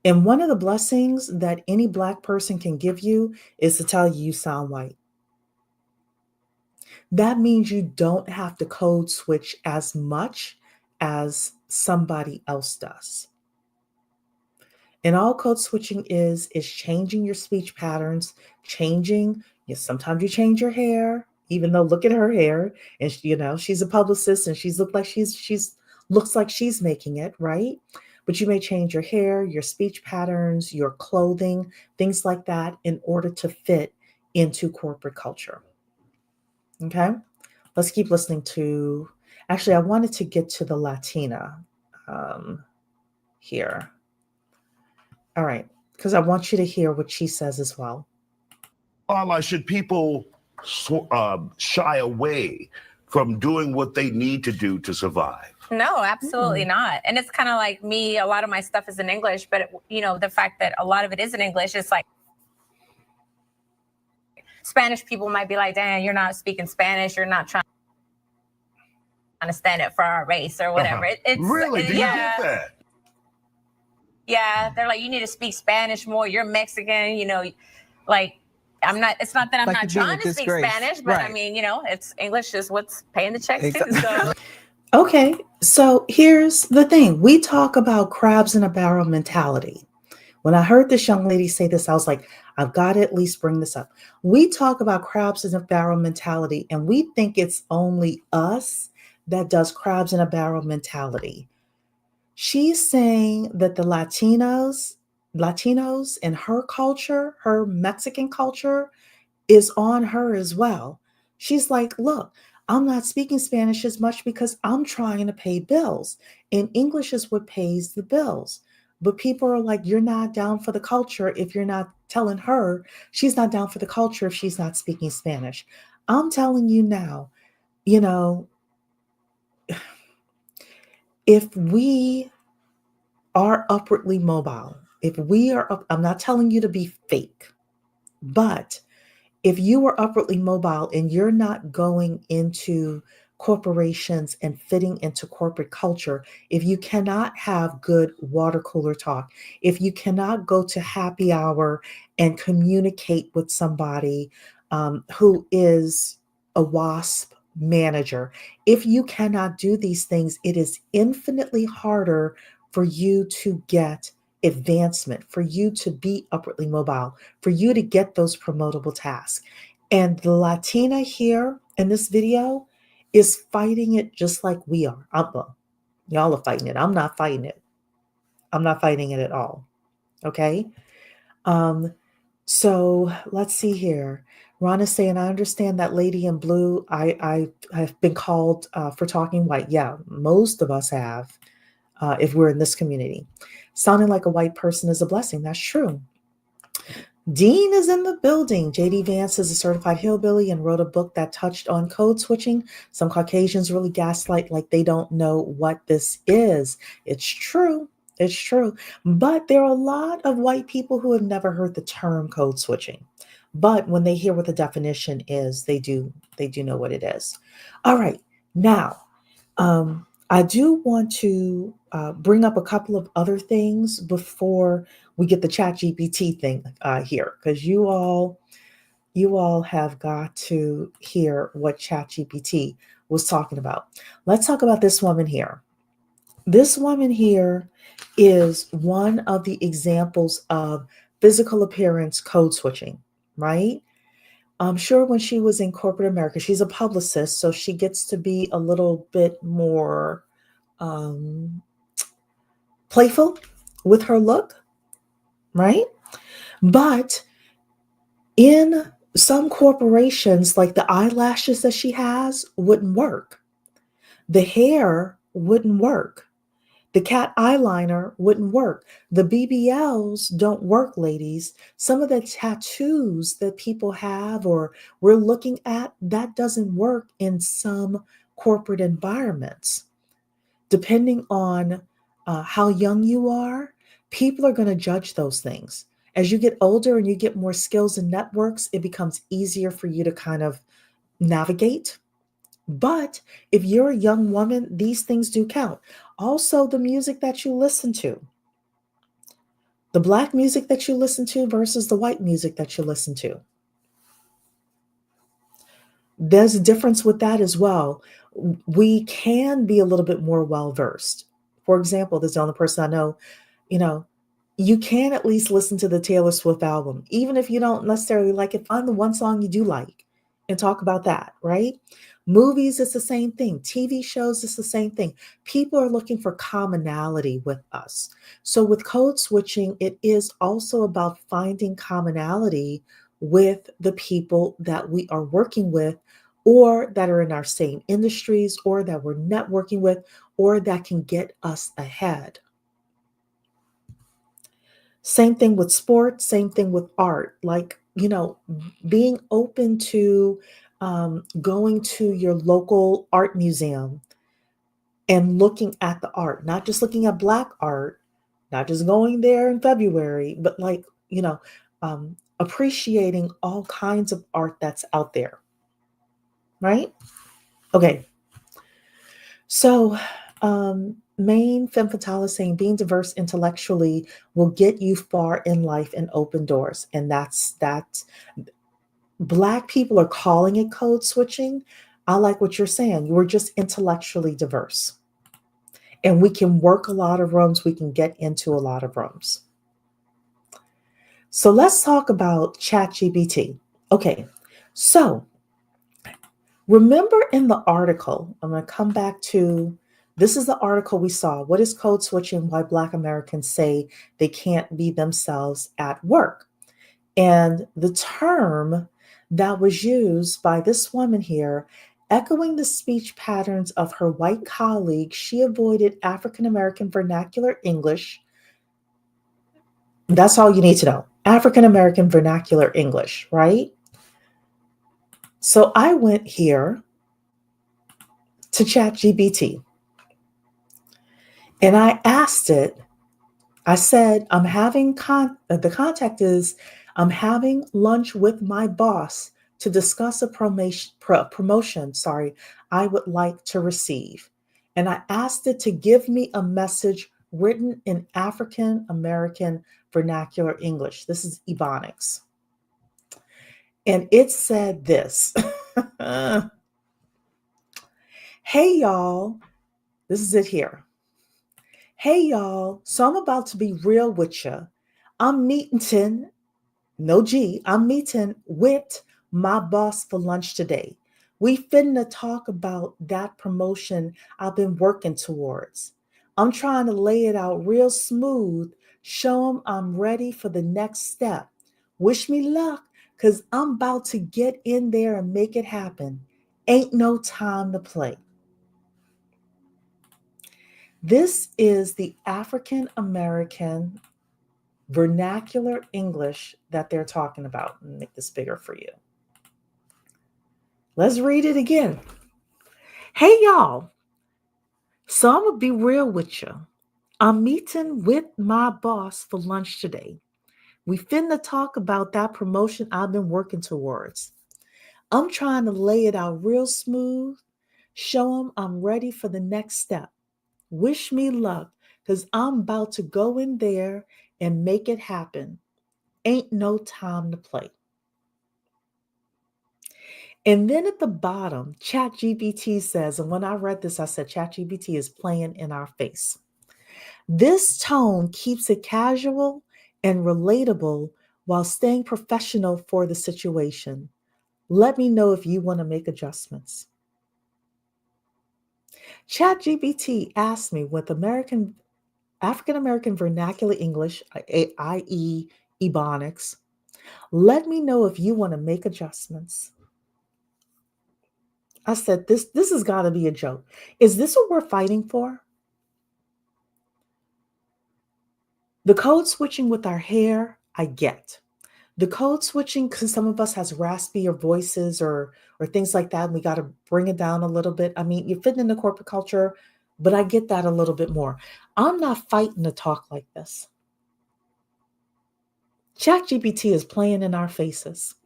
And one of the blessings that any Black person can give you is to tell you sound white. That means you don't have to code switch as much as somebody else does. And all code switching is changing your speech patterns, sometimes you change your hair, even though look at her hair and she's a publicist and looks like she's making it, right? But you may change your hair, your speech patterns, your clothing, things like that in order to fit into corporate culture. Okay, let's keep listening to, actually, I wanted to get to the Latina here. All right, because I want you to hear what she says as well. Lala, should people shy away from doing what they need to do to survive? No, absolutely not. And it's kind of like me, a lot of my stuff is in English, but the fact that a lot of it is in English, it's like, Spanish people might be like, "Damn, you're not speaking Spanish. You're not trying to stand up for our race or whatever." It's really? Do you get that? Yeah, they're like, "You need to speak Spanish more. You're Mexican, like." It's not that I'm not trying to speak Spanish, but right. I mean, it's English is what's paying the checks too. So. Okay, so here's the thing. We talk about crabs in a barrel mentality. When I heard this young lady say this, I was like, I've got to at least bring this up. We talk about crabs in a barrel mentality, and we think it's only us that does crabs in a barrel mentality. She's saying that the Latinos in her culture, her Mexican culture, is on her as well. She's like, look, I'm not speaking Spanish as much because I'm trying to pay bills, and English is what pays the bills. But people are like, you're not down for the culture if you're not telling her she's not down for the culture if she's not speaking Spanish. I'm telling you now, you know, if we are upwardly mobile, if we are up, I'm not telling you to be fake, but if you are upwardly mobile and you're not going into corporations and fitting into corporate culture, if you cannot have good water cooler talk, if you cannot go to happy hour and communicate with somebody who is a WASP manager, if you cannot do these things, it is infinitely harder for you to get advancement, for you to be upwardly mobile, for you to get those promotable tasks. And the Latina here in this video is fighting it just like we are. Well, y'all are fighting it. I'm not fighting it. I'm not fighting it at all. Okay. Um, so let's see here. Ron is saying, I understand that lady in blue. I have been called for talking white. Yeah, most of us have, if we're in this community. Sounding like a white person is a blessing. That's true. Dean is in the building. JD Vance is a certified hillbilly and wrote a book that touched on code switching. Some Caucasians really gaslight like they don't know what this is. It's true. It's true. But there are a lot of white people who have never heard the term code switching. But when they hear what the definition is, they do know what it is. All right. Now, I do want to bring up a couple of other things before we get the Chat GPT thing here, because you all have got to hear what Chat GPT was talking about. Let's talk about this woman here. This woman here is one of the examples of physical appearance code switching, right? I'm sure when she was in corporate America, she's a publicist, so she gets to be a little bit more um, playful with her look, right? But in some corporations, like the eyelashes that she has wouldn't work. The hair wouldn't work. The cat eyeliner wouldn't work. The BBLs don't work, ladies. Some of the tattoos that people have or we're looking at, that doesn't work in some corporate environments. Depending on how young you are, people are going to judge those things. As you get older and you get more skills and networks, it becomes easier for you to kind of navigate. But if you're a young woman, these things do count. Also, the music that you listen to, the Black music that you listen to versus the white music that you listen to. There's a difference with that as well. We can be a little bit more well versed. For example, there's the only person I know, you know, you can at least listen to the Taylor Swift album, even if you don't necessarily like it. Find the one song you do like and talk about that, right? Movies, it's the same thing. TV shows, it's the same thing. People are looking for commonality with us. So with code switching, it is also about finding commonality with the people that we are working with or that are in our same industries or that we're networking with or that can get us ahead. Same thing with sports, same thing with art. Like, being open to going to your local art museum and looking at the art, not just looking at Black art, not just going there in February, but like, appreciating all kinds of art that's out there, right? Okay. So, main femme fatale is saying being diverse intellectually will get you far in life and open doors. And that's that. Black people are calling it code switching. I like what you're saying. We're just intellectually diverse. And we can work a lot of rooms. We can get into a lot of rooms. So let's talk about ChatGPT. Okay, so remember in the article, I'm going to come back to this is the article we saw. What is code switching? Why Black Americans say they can't be themselves at work. And the term that was used by this woman here, echoing the speech patterns of her white colleague, she avoided African American vernacular English. That's all you need to know. African American vernacular English, right? So I went here to ChatGPT and I asked it, I said, the contact is, I'm having lunch with my boss to discuss a promotion, I would like to receive. And I asked it to give me a message written in African American vernacular English. This is Ebonics. And it said this. Hey, y'all. This is it here. Hey, y'all. So I'm about to be real with you. I'm meeting with my boss for lunch today. We finna talk about that promotion I've been working towards. I'm trying to lay it out real smooth, show him I'm ready for the next step. Wish me luck, because I'm about to get in there and make it happen. Ain't no time to play. This is the African American vernacular English that they're talking about. Let me make this bigger for you. Let's read it again. Hey, y'all. So I'm going to be real with you. I'm meeting with my boss for lunch today. We finna talk about that promotion I've been working towards. I'm trying to lay it out real smooth, show him I'm ready for the next step. Wish me luck, because I'm about to go in there and make it happen. Ain't no time to play. And then at the bottom, ChatGPT says, and when I read this, I said, ChatGPT is playing in our face. This tone keeps it casual and relatable while staying professional for the situation. Let me know if you want to make adjustments. ChatGPT asked me with African American vernacular English, i.e., Ebonics, let me know if you want to make adjustments. I said, this has got to be a joke. Is this what we're fighting for? The code switching with our hair, I get. The code switching, because some of us has raspier voices or things like that, and we got to bring it down a little bit. I mean, you're fitting in the corporate culture, but I get that a little bit more. I'm not fighting to talk like this. ChatGPT is playing in our faces.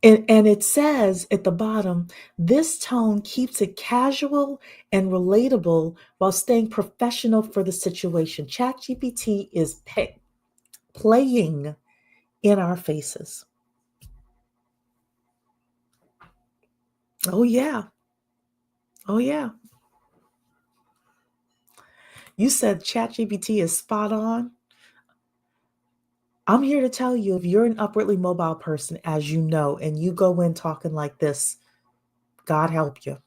And it says at the bottom, this tone keeps it casual and relatable while staying professional for the situation. ChatGPT is playing in our faces. Oh, yeah. Oh, yeah. You said ChatGPT is spot on. I'm here to tell you, if you're an upwardly mobile person, as you know, and you go in talking like this, God help you.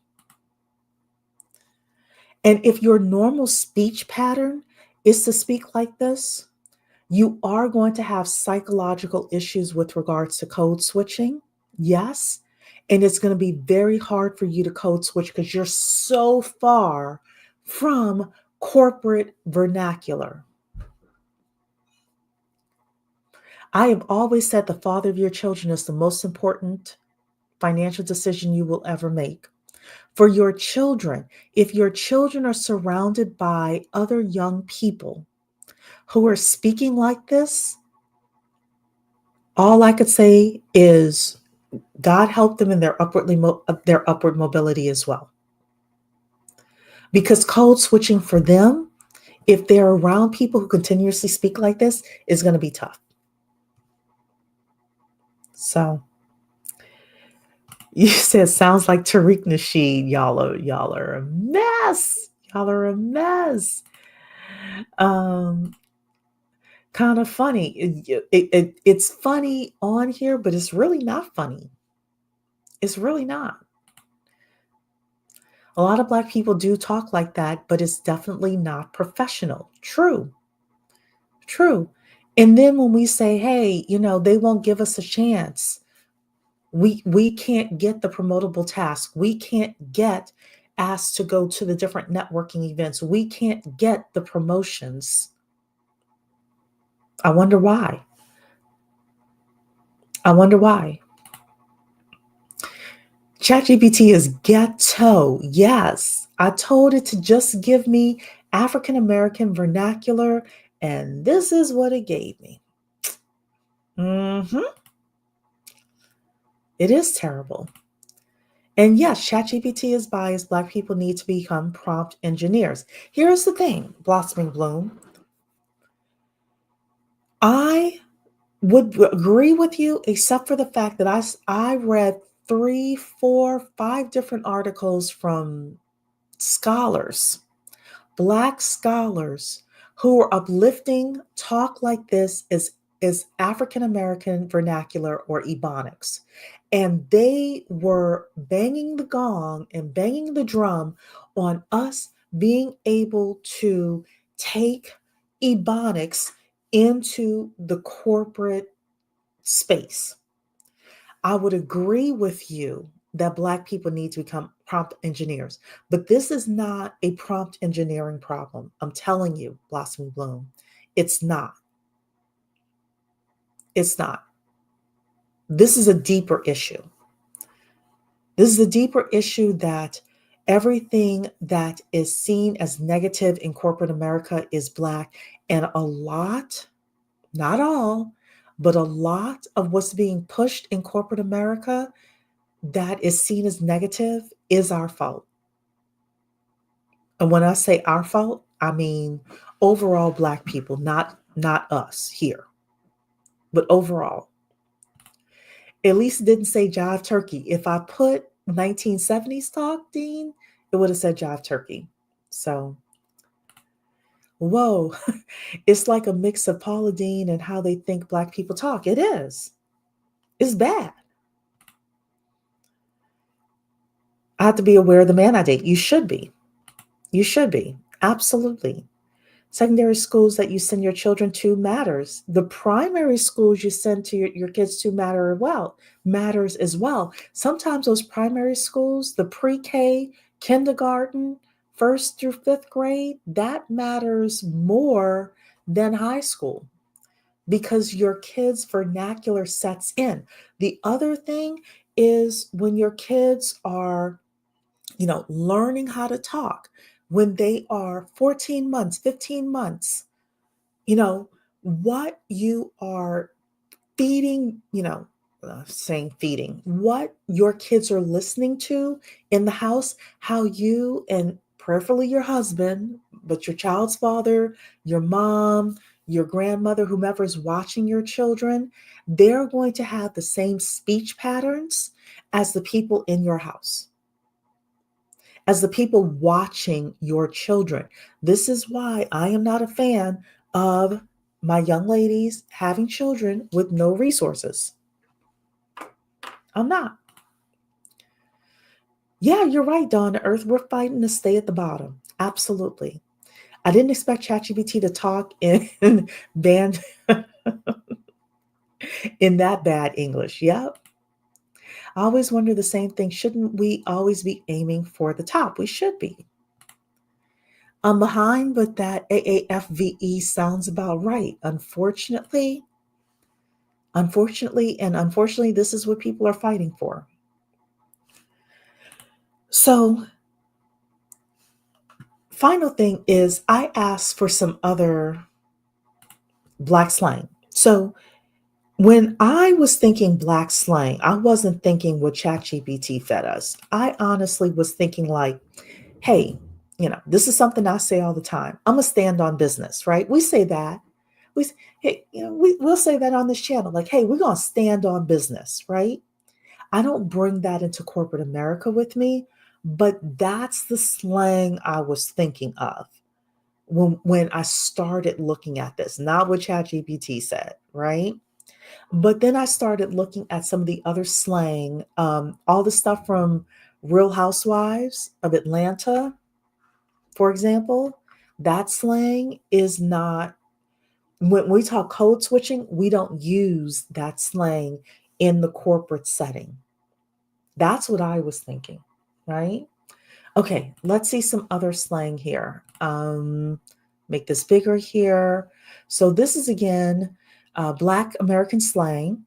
And if your normal speech pattern is to speak like this, you are going to have psychological issues with regards to code switching. Yes. And it's going to be very hard for you to code switch because you're so far from corporate vernacular. I have always said the father of your children is the most important financial decision you will ever make. For your children, if your children are surrounded by other young people who are speaking like this, all I could say is God help them in their upward mobility as well. Because code switching for them, if they're around people who continuously speak like this, is going to be tough. So You said sounds like Tariq Nasheed. Y'all are a mess. Y'all are a mess. Um, Kind of funny. It's funny on here, but it's really not funny. It's really not. A lot of Black people do talk like that, but it's definitely not professional. True, true. And then when we say, hey, they won't give us a chance. We can't get the promotable task. We can't get asked to go to the different networking events. We can't get the promotions. I wonder why. I wonder why. ChatGPT is ghetto. Yes, I told it to just give me African American vernacular, and this is what it gave me. It is terrible. And yes, ChatGPT is biased. Black people need to become prompt engineers. Here's the thing, Blossoming Bloom. I would agree with you, except for the fact that I read 3, 4, 5 different articles from scholars, Black scholars, who are uplifting talk like this is African American vernacular or Ebonics. And they were banging the gong and banging the drum on us being able to take Ebonics into the corporate space. I would agree with you that Black people need to become prompt engineers, but this is not a prompt engineering problem. I'm telling you, Blossom Bloom, it's not. It's not. This is a deeper issue. This is a deeper issue that everything that is seen as negative in corporate America is Black, and a lot, not all, but a lot of what's being pushed in corporate America that is seen as negative is our fault. And when I say our fault, I mean overall Black people, not us here, but overall. At least it didn't say jive turkey. If I put 1970s talk, Dean, it would have said jive turkey. So, whoa, it's like a mix of Paula Deen and how they think Black people talk. It is. It's bad. I have to be aware of the man I date. You should be. You should be. Absolutely. Secondary schools that you send your children to matters. The primary schools you send to your kids to matters as well. Sometimes those primary schools, the pre-K, kindergarten, first through fifth grade, that matters more than high school because your kids' vernacular sets in. The other thing is when your kids are learning how to talk when they are 14 months, 15 months, what you are feeding, saying feeding, what your kids are listening to in the house, how you and prayerfully your husband, but your child's father, your mom, your grandmother, whomever is watching your children, they're going to have the same speech patterns as the people in your house, as the people watching your children. This is why I am not a fan of my young ladies having children with no resources. I'm not. Yeah, you're right, Dawn to Earth. We're fighting to stay at the bottom. Absolutely. I didn't expect ChatGPT to talk in band in that bad English. Yep. I always wonder the same thing. Shouldn't we always be aiming for the top? We should be. I'm behind, but that AAFVE sounds about right. Unfortunately, this is what people are fighting for. So, final thing is I asked for some other Black slang. So, when I was thinking Black slang, I wasn't thinking what ChatGPT fed us. I honestly was thinking like, hey, this is something I say all the time. I'm gonna stand on business, right? We say that. We'll say that on this channel, like, hey, we're gonna stand on business, right? I don't bring that into corporate America with me, but that's the slang I was thinking of when I started looking at this, not what ChatGPT said, right? But then I started looking at some of the other slang, all the stuff from Real Housewives of Atlanta, for example. That slang is not, when we talk code switching, we don't use that slang in the corporate setting. That's what I was thinking, right? Okay, let's see some other slang here. Make this bigger here. So this is again Black American slang,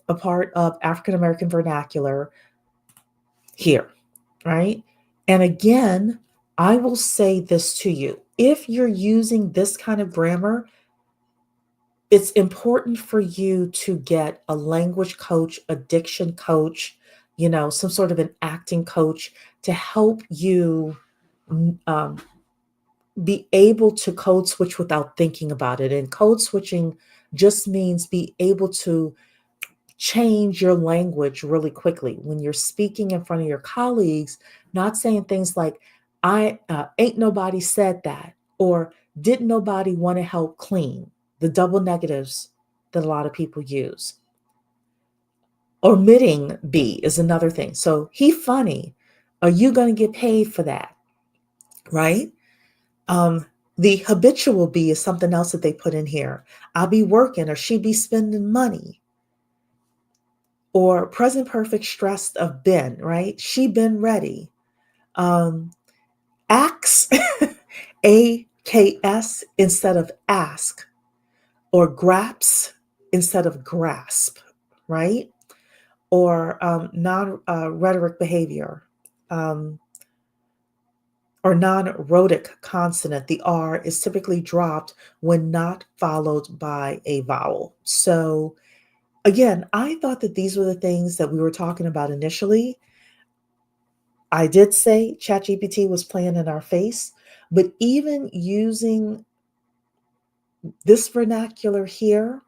a part of African American vernacular here, right? And again, I will say this to you. If you're using this kind of grammar, it's important for you to get a language coach, a diction coach, some sort of an acting coach to help you um, be able to code switch without thinking about it. And code switching just means be able to change your language really quickly when you're speaking in front of your colleagues, not saying things like, I ain't nobody said that, or didn't nobody want to help clean, the double negatives that a lot of people use. Omitting B is another thing. So he funny. Are you going to get paid for that? Right? Um, the habitual B is something else that they put in here. I'll be working or she be spending money. Or present perfect stressed of been, right? She been ready. Ax, AKS instead of ask, or graps instead of grasp, right? Or non-rhetoric behavior, or non-rhotic consonant. The R is typically dropped when not followed by a vowel. So again, I thought that these were the things that we were talking about initially. I did say ChatGPT was playing in our face, but even using this vernacular here,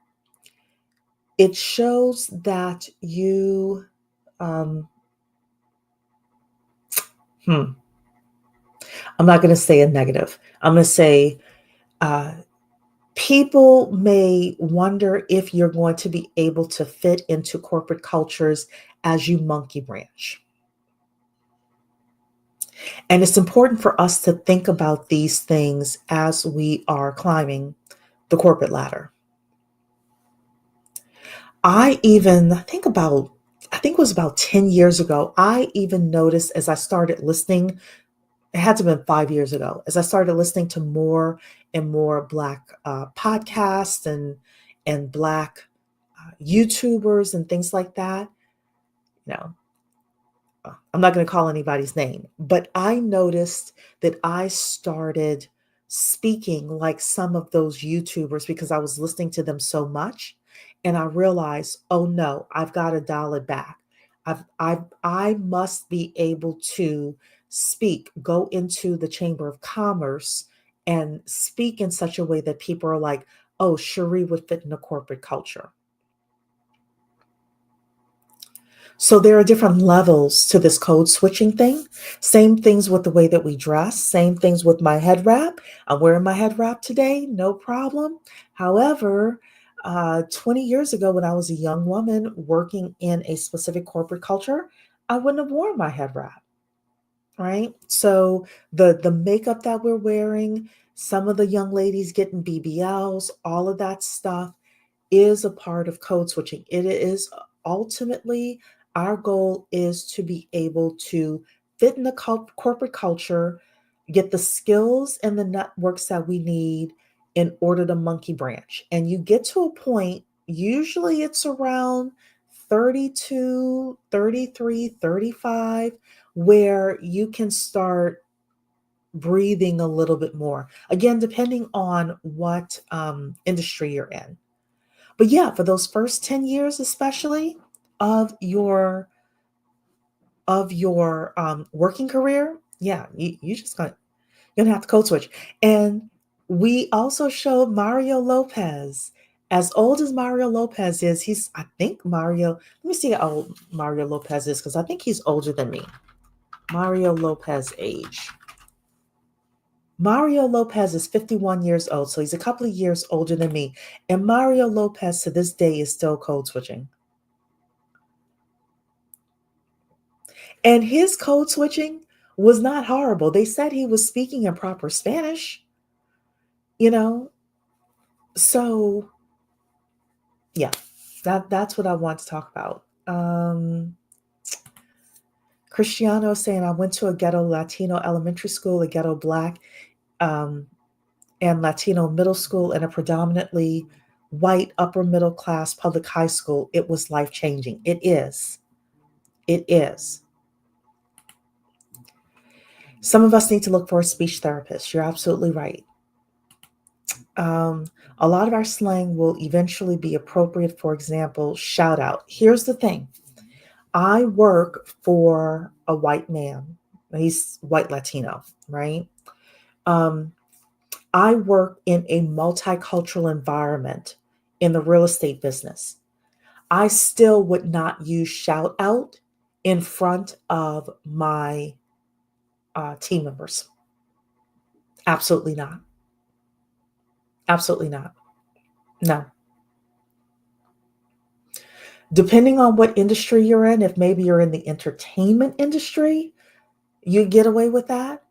it shows that you, um, I'm not going to say a negative. I'm going to say uh, people may wonder if you're going to be able to fit into corporate cultures as you monkey branch. And it's important for us to think about these things as we are climbing the corporate ladder. I think it was about 10 years ago, I even noticed as I started listening, it had to have been 5 years ago, as I started listening to more and more Black podcasts and Black YouTubers and things like that. You know, I'm not going to call anybody's name, but I noticed that I started speaking like some of those YouTubers because I was listening to them so much. And I realized, oh no, I've got to dial it back. I must be able to go into the Chamber of Commerce and speak in such a way that people are like, oh, Cherie would fit in a corporate culture. So there are different levels to this code switching thing. Same things with the way that we dress, same things with my head wrap. I'm wearing my head wrap today, no problem. However, 20 years ago, when I was a young woman working in a specific corporate culture, I wouldn't have worn my head wrap, right? So the makeup that we're wearing, some of the young ladies getting BBLs, all of that stuff is a part of code switching. It is ultimately our goal is to be able to fit in the corporate culture, get the skills and the networks that we need in order to monkey branch. And you get to a point, usually it's around 32, 33, 35, where you can start breathing a little bit more. Again, depending on what industry you're in. But yeah, for those first 10 years, especially of your working career, yeah, you just gonna have to code switch. And we also showed Mario Lopez As old as Mario Lopez is, I think Mario, let me see how old Mario Lopez is, because I think he's older than me. Mario Lopez age. Mario Lopez is 51 years old, so he's a couple of years older than me. And Mario Lopez to this day is still code switching. And his code switching was not horrible. They said he was speaking in proper Spanish, you know? So yeah, that's what I want to talk about. Cristiano saying, I went to a ghetto Latino elementary school, a ghetto Black and Latino middle school, and a predominantly white upper middle class public high school. It was life-changing. It is. It is. Some of us need to look for a speech therapist. You're absolutely right. A lot of our slang will eventually be appropriate. For example, shout out. Here's the thing. I work for a white man. He's white Latino, right? I work in a multicultural environment in the real estate business. I still would not use shout out in front of my team members. Absolutely not. Absolutely not. No. Depending on what industry you're in, if maybe you're in the entertainment industry, you get away with that.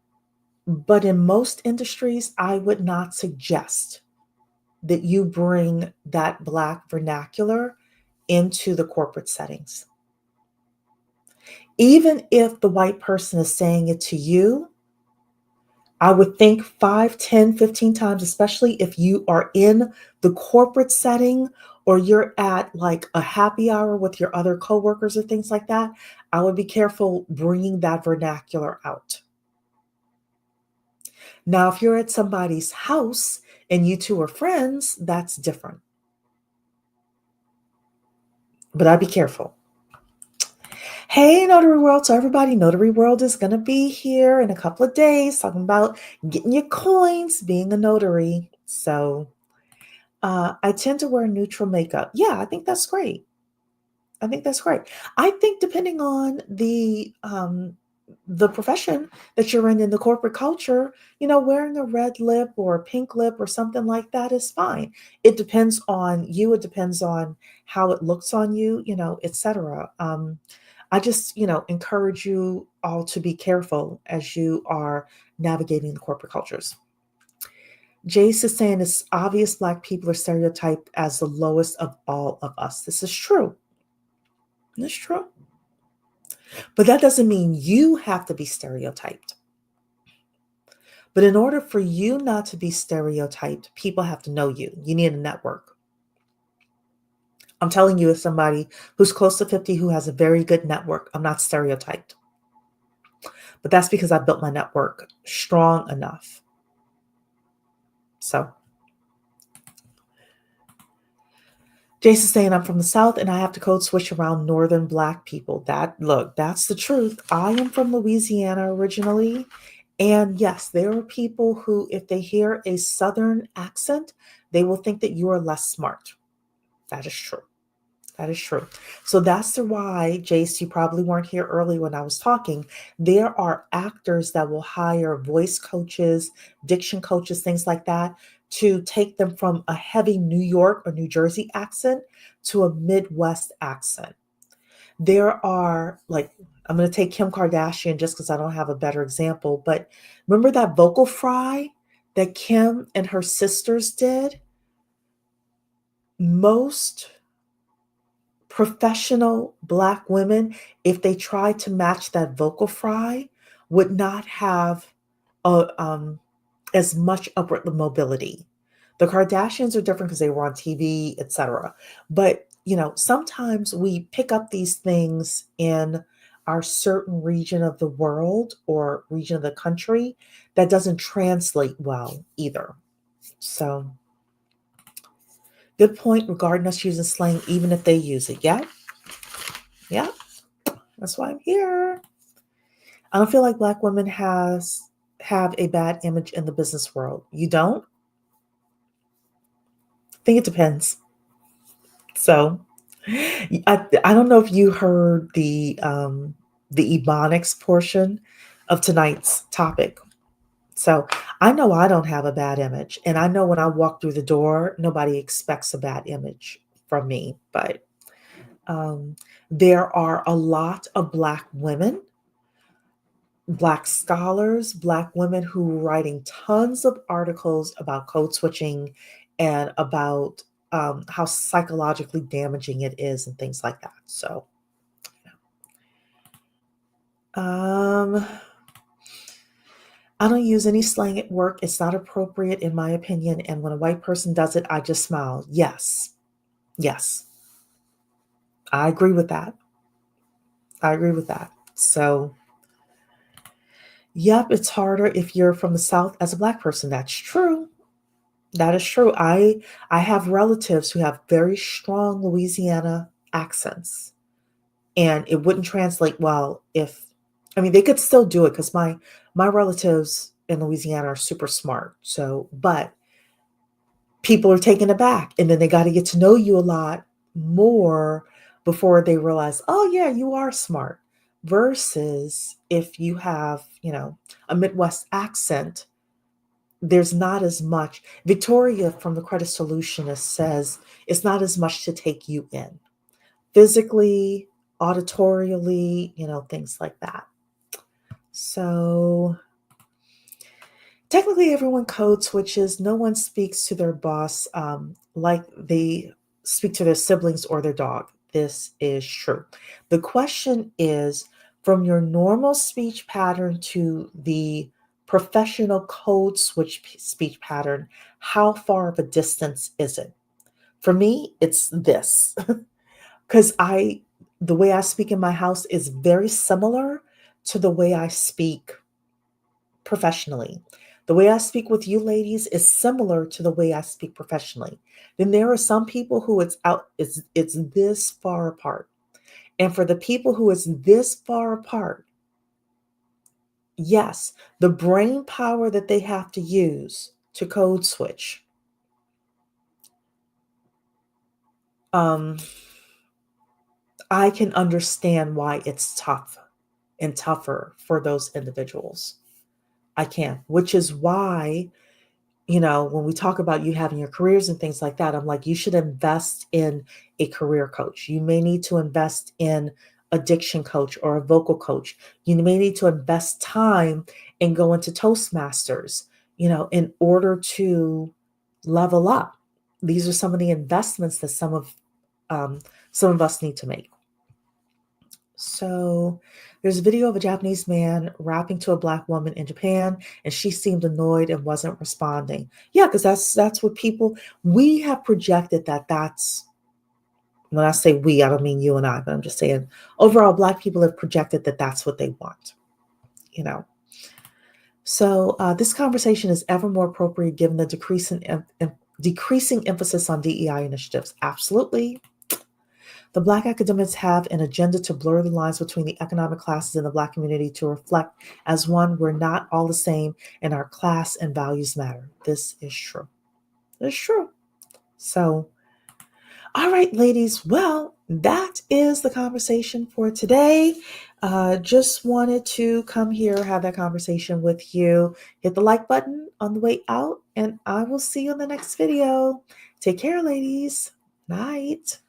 But in most industries, I would not suggest that you bring that Black vernacular into the corporate settings. Even if the white person is saying it to you, I would think 5, 10, 15 times, especially if you are in the corporate setting or you're at like a happy hour with your other coworkers or things like that, I would be careful bringing that vernacular out. Now, if you're at somebody's house and you two are friends, that's different. But I'd be careful. Hey, Notary World. So everybody, Notary World is going to be here in a couple of days talking about getting your coins, being a notary. So I tend to wear neutral makeup. Yeah, I think that's great. I think that's great. I think depending on the profession that you're in the corporate culture, wearing a red lip or a pink lip or something like that is fine. It depends on you. It depends on how it looks on you, etc. I just, encourage you all to be careful as you are navigating the corporate cultures. Jace is saying it's obvious Black people are stereotyped as the lowest of all of us. This is true. It's true. But that doesn't mean you have to be stereotyped. But in order for you not to be stereotyped, people have to know you. You need a network. I'm telling you, as somebody who's close to 50, who has a very good network, I'm not stereotyped. But that's because I built my network strong enough. So, Jason's saying I'm from the South and I have to code switch around Northern Black people. That's the truth. I am from Louisiana originally. And yes, there are people who, if they hear a Southern accent, they will think that you are less smart. That is true. That is true. So that's the why, Jace, you probably weren't here early when I was talking. There are actors that will hire voice coaches, diction coaches, things like that, to take them from a heavy New York or New Jersey accent to a Midwest accent. There are, like, I'm going to take Kim Kardashian just because I don't have a better example, but remember that vocal fry that Kim and her sisters did? Most professional Black women, if they tried to match that vocal fry, would not have as much upward mobility. The Kardashians are different because they were on TV, etc. But sometimes we pick up these things in our certain region of the world or region of the country that doesn't translate well either. So, good point regarding us using slang, even if they use it. Yeah. Yeah. That's why I'm here. I don't feel like Black women have a bad image in the business world. You don't? I think it depends. So I don't know if you heard the ebonics portion of tonight's topic. So I know I don't have a bad image, and I know when I walk through the door, nobody expects a bad image from me. But um, there are a lot of Black women, Black scholars, Black women who are writing tons of articles about code switching and about how psychologically damaging it is and things like that. So, um, I don't use any slang at work. It's not appropriate, in my opinion. And when a white person does it, I just smile. Yes, yes, I agree with that. I agree with that. So, yep, it's harder if you're from the South as a Black person. That's true. That is true. I have relatives who have very strong Louisiana accents, and it wouldn't translate well if, I mean, they could still do it because my relatives in Louisiana are super smart. So, but people are taken aback, and then they got to get to know you a lot more before they realize, oh yeah, you are smart. Versus if you have, a Midwest accent, there's not as much. Victoria from the Credit Solutionist says it's not as much to take you in physically, auditorially, things like that. So technically, everyone code switches. No one speaks to their boss like they speak to their siblings or their dog. This is true. The question is, from your normal speech pattern to the professional code switch speech pattern, how far of a distance is it? For me, it's this. Because the way I speak in my house is very similar to the way I speak professionally. The way I speak with you ladies is similar to the way I speak professionally. Then there are some people who it's this far apart. And for the people who it's this far apart, yes, the brain power that they have to use to code switch. I can understand why it's tough and tougher for those individuals. I can, which is why, when we talk about you having your careers and things like that, I'm like, you should invest in a career coach. You may need to invest in a diction coach or a vocal coach. You may need to invest time and go into Toastmasters, in order to level up. These are some of the investments that some of us need to make. So there's a video of a Japanese man rapping to a Black woman in Japan, and she seemed annoyed and wasn't responding. Yeah, because that's what we have projected that's, when I say we, I don't mean you and I, but I'm just saying overall Black people have projected that that's what they want, So this conversation is ever more appropriate given the decreasing emphasis on DEI initiatives. Absolutely. The Black academics have an agenda to blur the lines between the economic classes in the Black community to reflect as one, we're not all the same and our class and values matter. This is true. It's true. So, all right, ladies. Well, that is the conversation for today. Just wanted to come here, have that conversation with you. Hit the like button on the way out, and I will see you in the next video. Take care, ladies. Night.